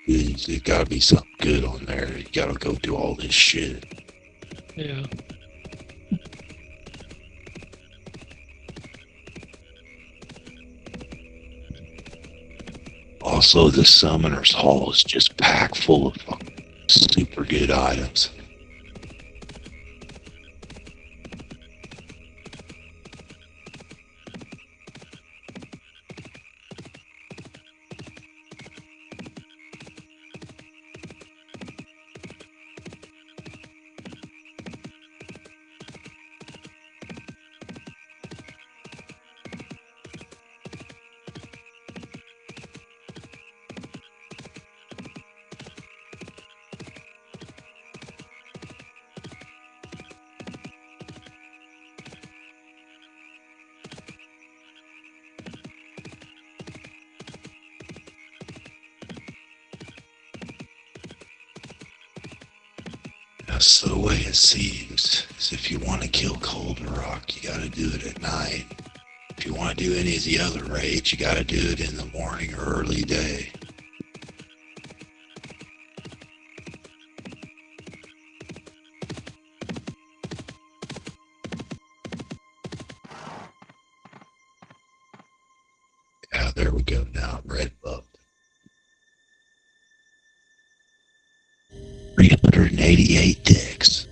There's gotta be something good on there. You gotta go do all this shit. Yeah. Also, the Summoner's Hall is just packed full of super good items. That's the way it seems. Is if you want to kill Golden Rock, you gotta do it at night. If you want to do any of the other raids, you gotta do it in the morning or early day. Yeah, there we go now. Red buff. 388 ticks.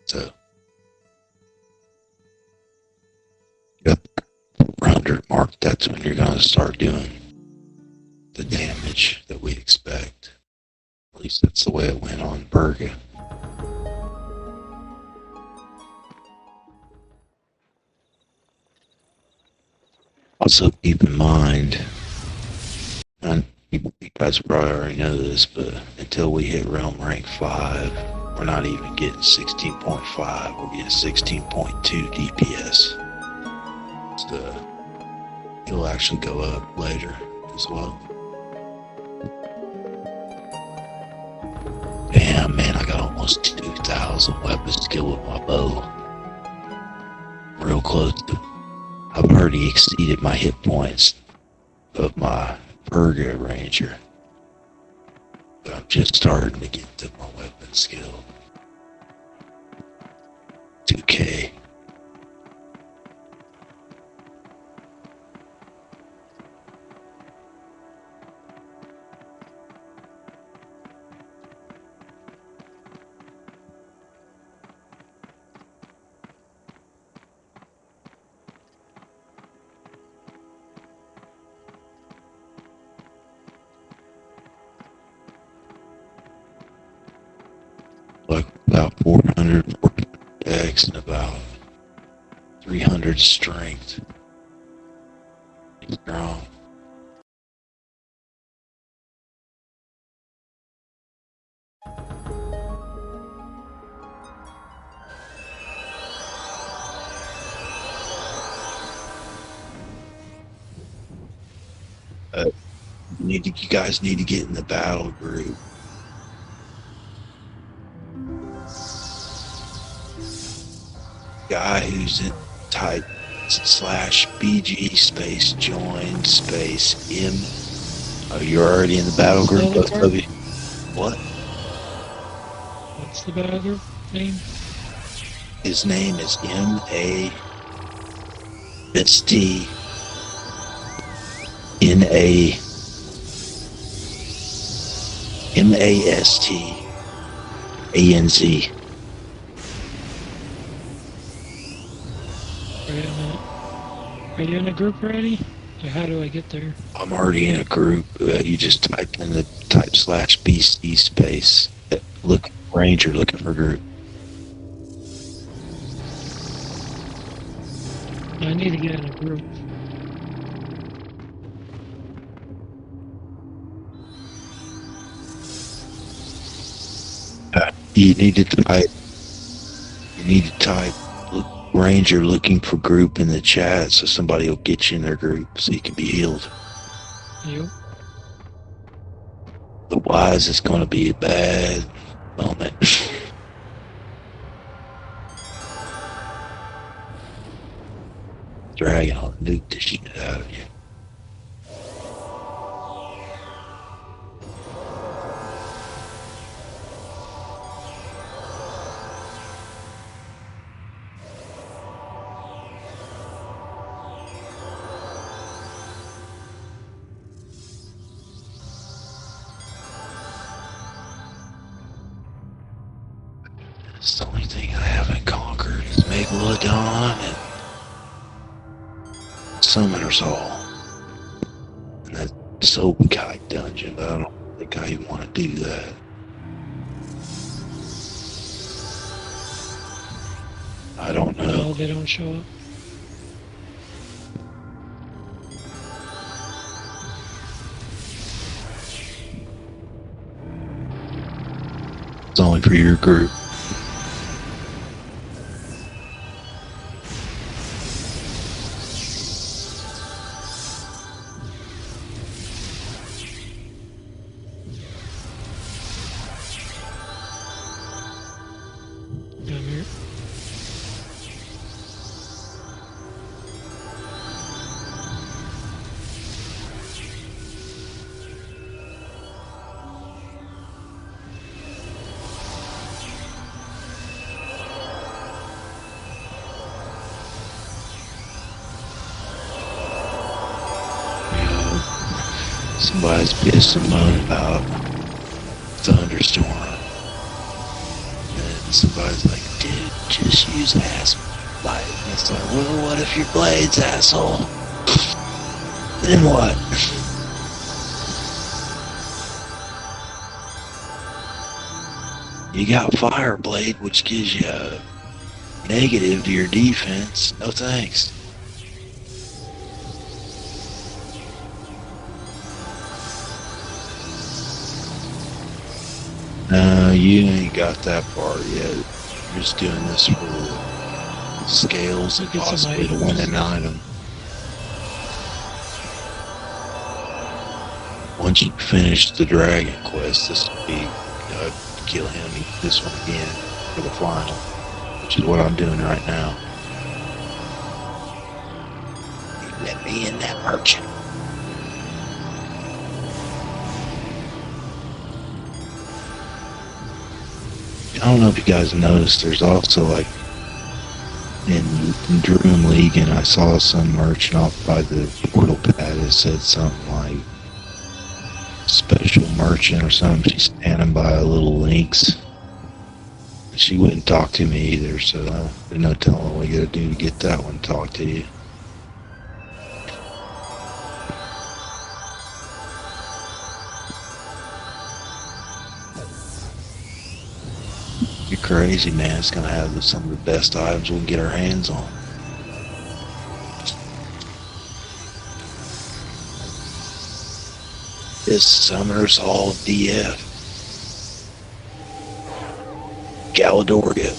So, yep, 400 mark. That's when you're going to start doing the damage that we expect. At least that's the way it went on Berga. Also keep in mind, You guys probably already know this, but until we hit realm rank 5, we're not even getting 16.5. We're getting 16.2 DPS. So it'll actually go up later as well. Damn, man, I got almost 2,000 weapon skill with my bow. Real close to. I've already exceeded my hit points of my Purga Ranger. But I'm just starting to get to my weapon skill. 2K. Like about 400 X and about 300 strength. Strong. You guys need to get in the battle group. Guy who's in type /BG space join space M. Oh, you're already in the battle group, both of you. What? What's the battle group name? His name is MASTNAMASTANZ. Wait a minute. Are you in a group already? Or how do I get there? I'm already in a group. You just type in the type /BC space. Look, Ranger looking for group. I need to get in a group. You need to type Ranger looking for group in the chat so somebody will get you in their group so you can be healed. Yep. Otherwise, it's going to be a bad moment. Dragon will nuke the shit out of you. It's the only thing I haven't conquered is Megalodon and Summoner's Hall. And that Soap Kite dungeon, but I don't think I even want to do that. I don't know. No, they don't show up. It's only for your group. Down here. Somebody's pissed and moaned about thunderstorm. And somebody's like, dude, just use ass light. And it's like, well, what if your blade's asshole? Then what? You got Fire Blade, which gives you a negative to your defense. No thanks. No, you ain't got that part yet. You're just doing this for the scales and Get some possibly to win items. an item. Once you finish the dragon quest, this will be kill him, this one again for the final, which is what I'm doing right now. Let me in that merchant. I don't know if you guys noticed, there's also like in Dream League, and I saw some merchant off by the portal pad that said something like special merchant or something. She's standing by a little lynx. She wouldn't talk to me either, so there's no telling what we gotta do to get that one to talk to you. You're crazy, man. It's gonna have some of the best items we can get our hands on. This Summoner's Hall DF. Galadoria.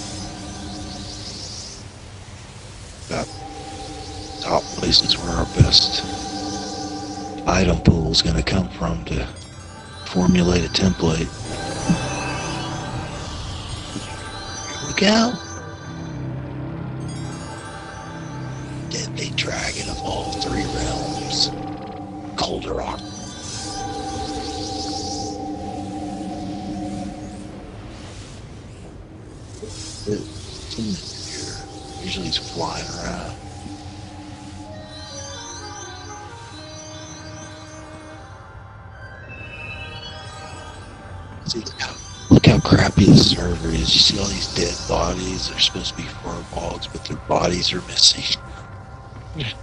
Got top places where our best item pool is gonna come from to formulate a template. Go. Deadly dragon of all three realms. Golderock. Usually he's flying around. See, look how crappy the server is. You see all these dead bodies. They're supposed to be fur bogs, but their bodies are missing. Yeah.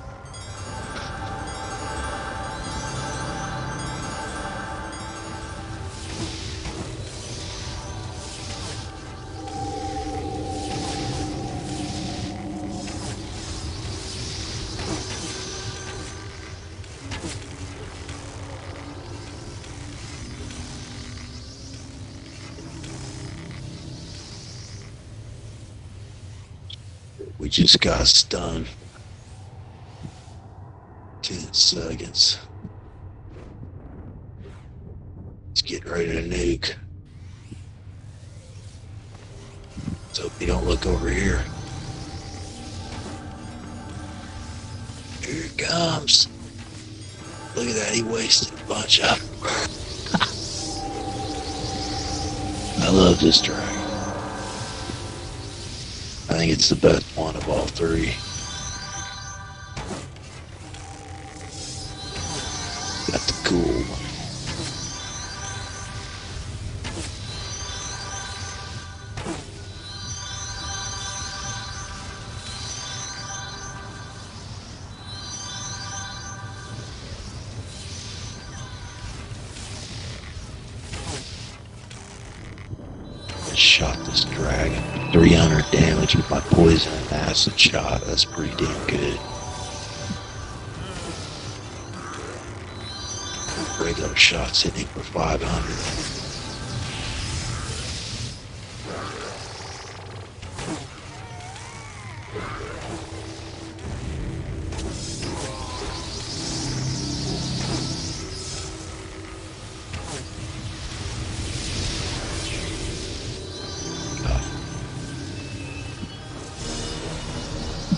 We just got stunned. 10 seconds. Let's get ready to nuke. Let's hope you don't look over here. Here it comes. Look at that, he wasted a bunch of. I love this dragon. I think it's the best one of all three. Got the cool one. Shot this dragon. 300 damage with my poison and acid shot. That's pretty damn good. Regular shots hitting for 500.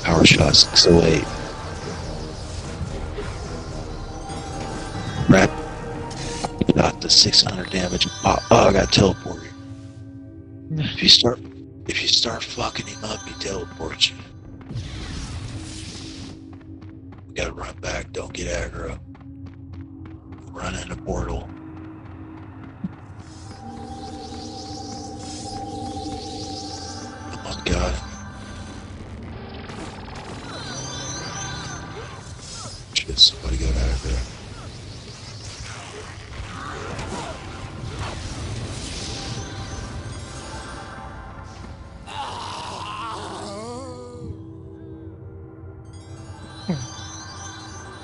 Power shot 608. Wrap. Got the 600 damage. Oh, I got teleported. If you start fucking him up, he teleports you. We gotta run back. Don't get aggro. Run in the portal. Oh God. Shit, somebody got aggro.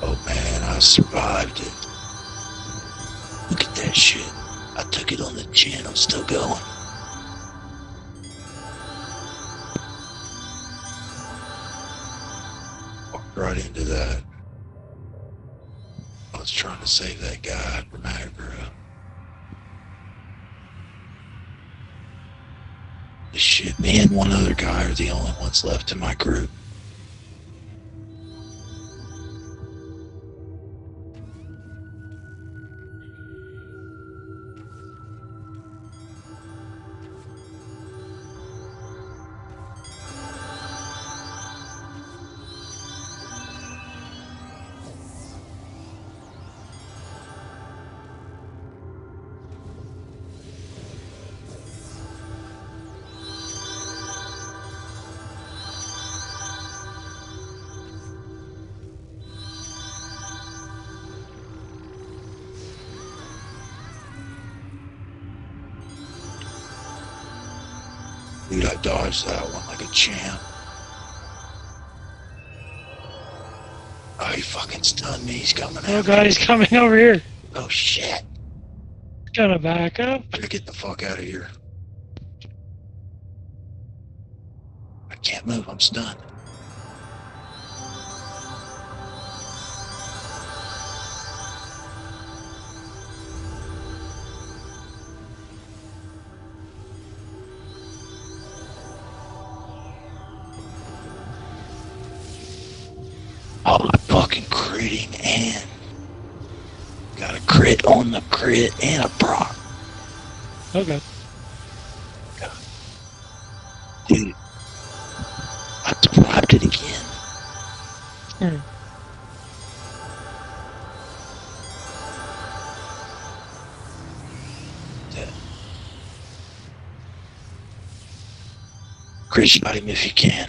Oh man, I survived it. Look at that shit. I took it on the the channel's still going. Walked right into that. I was trying to save that guy from aggro. Shit, me and one other guy are the only ones left in my group. Dude, I dodged that one like a champ. Oh, he fucking stunned me. He's coming Oh out. god, he's coming over here. Oh shit. He's gonna back up. Better get the fuck out of here. I can't move. I'm stunned. Oh, I'm fucking critting and got a crit on the crit and a proc. Okay. Dude, I survived it again. Hmm. Crit shot him if you can.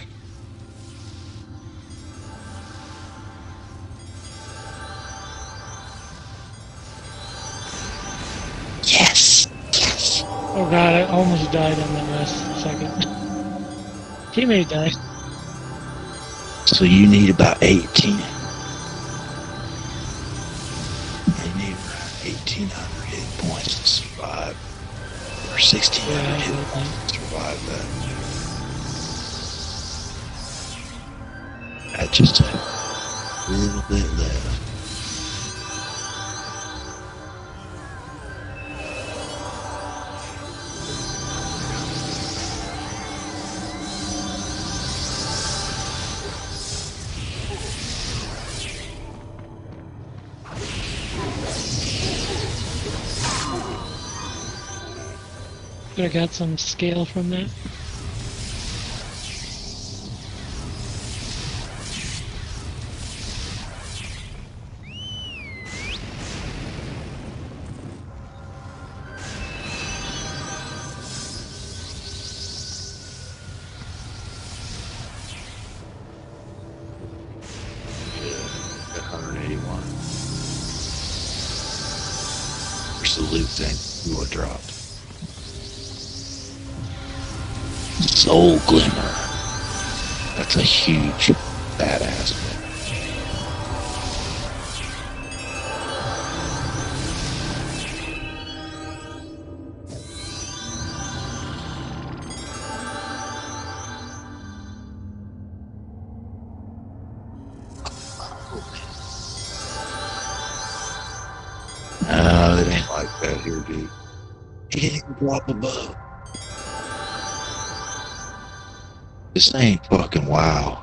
Yes! Yes! Oh god, I almost died on that last second. Teammate died. So you need about 18. You need around 1,800 hit points to survive. Or 1,600 hit points to survive that. That's just a little bit left. Could have got some scale from that. Got 181. Where's the loot thing? Ooh, I dropped. Soul Glimmer. That's a huge badass one. It ain't like that here, dude. He didn't even drop a bow. This ain't fucking WoW.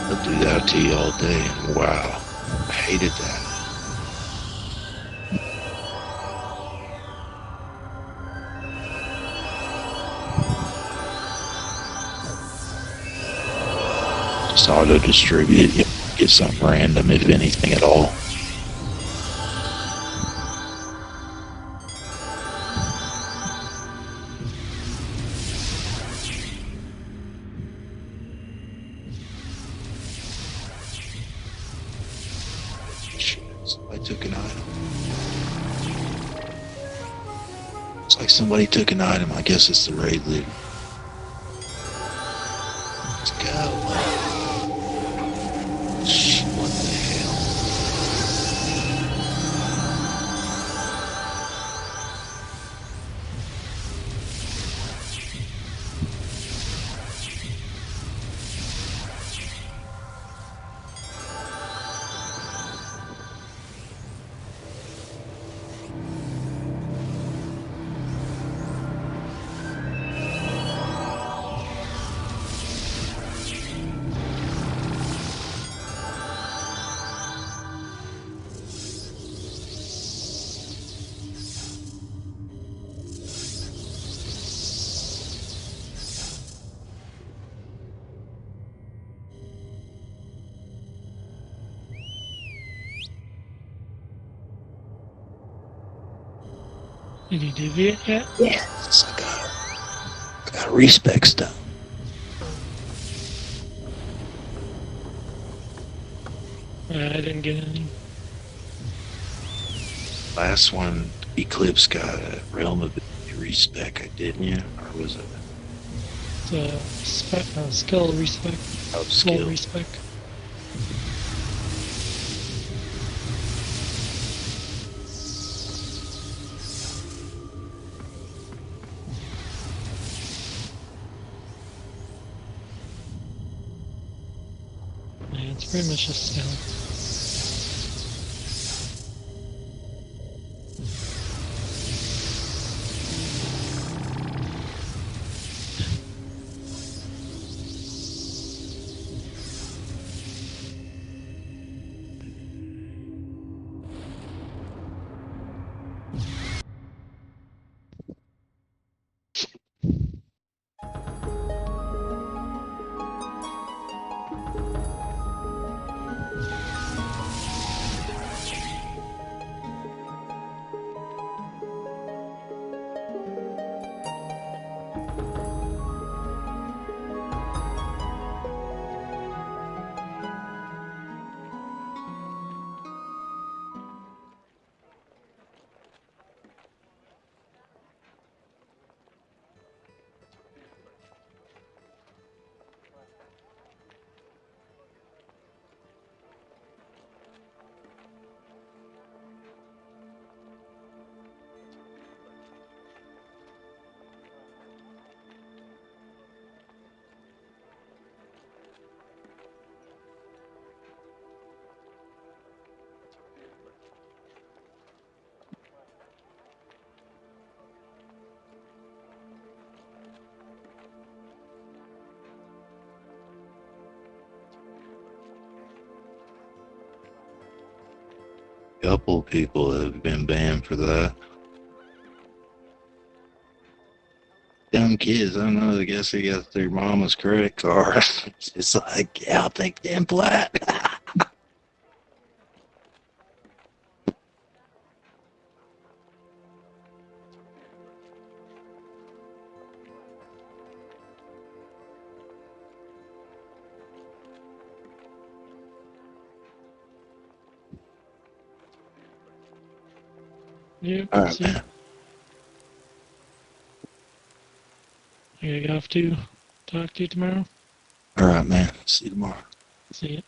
I'll do that to you all day and WoW. I hated that. Just auto distribute. You get something random, if anything at all. I took an item. It's like somebody took an item. I guess it's the raid loot. Let's go. What the hell? Did you divvy it yet? Yes, I got a respect stone. I didn't get any. Last one, Eclipse got a Realm of respect, didn't you? Or was it Skill respect. of Full skill? respect. Yeah, it's pretty much just skill. A couple people have been banned for that. Dumb kids, I don't know. I guess they got their mama's credit card. It's like, yeah, I'll take 10 flat. Yep, All right, see. man. I gotta get off to talk to you tomorrow. All right, man. See you tomorrow. See ya.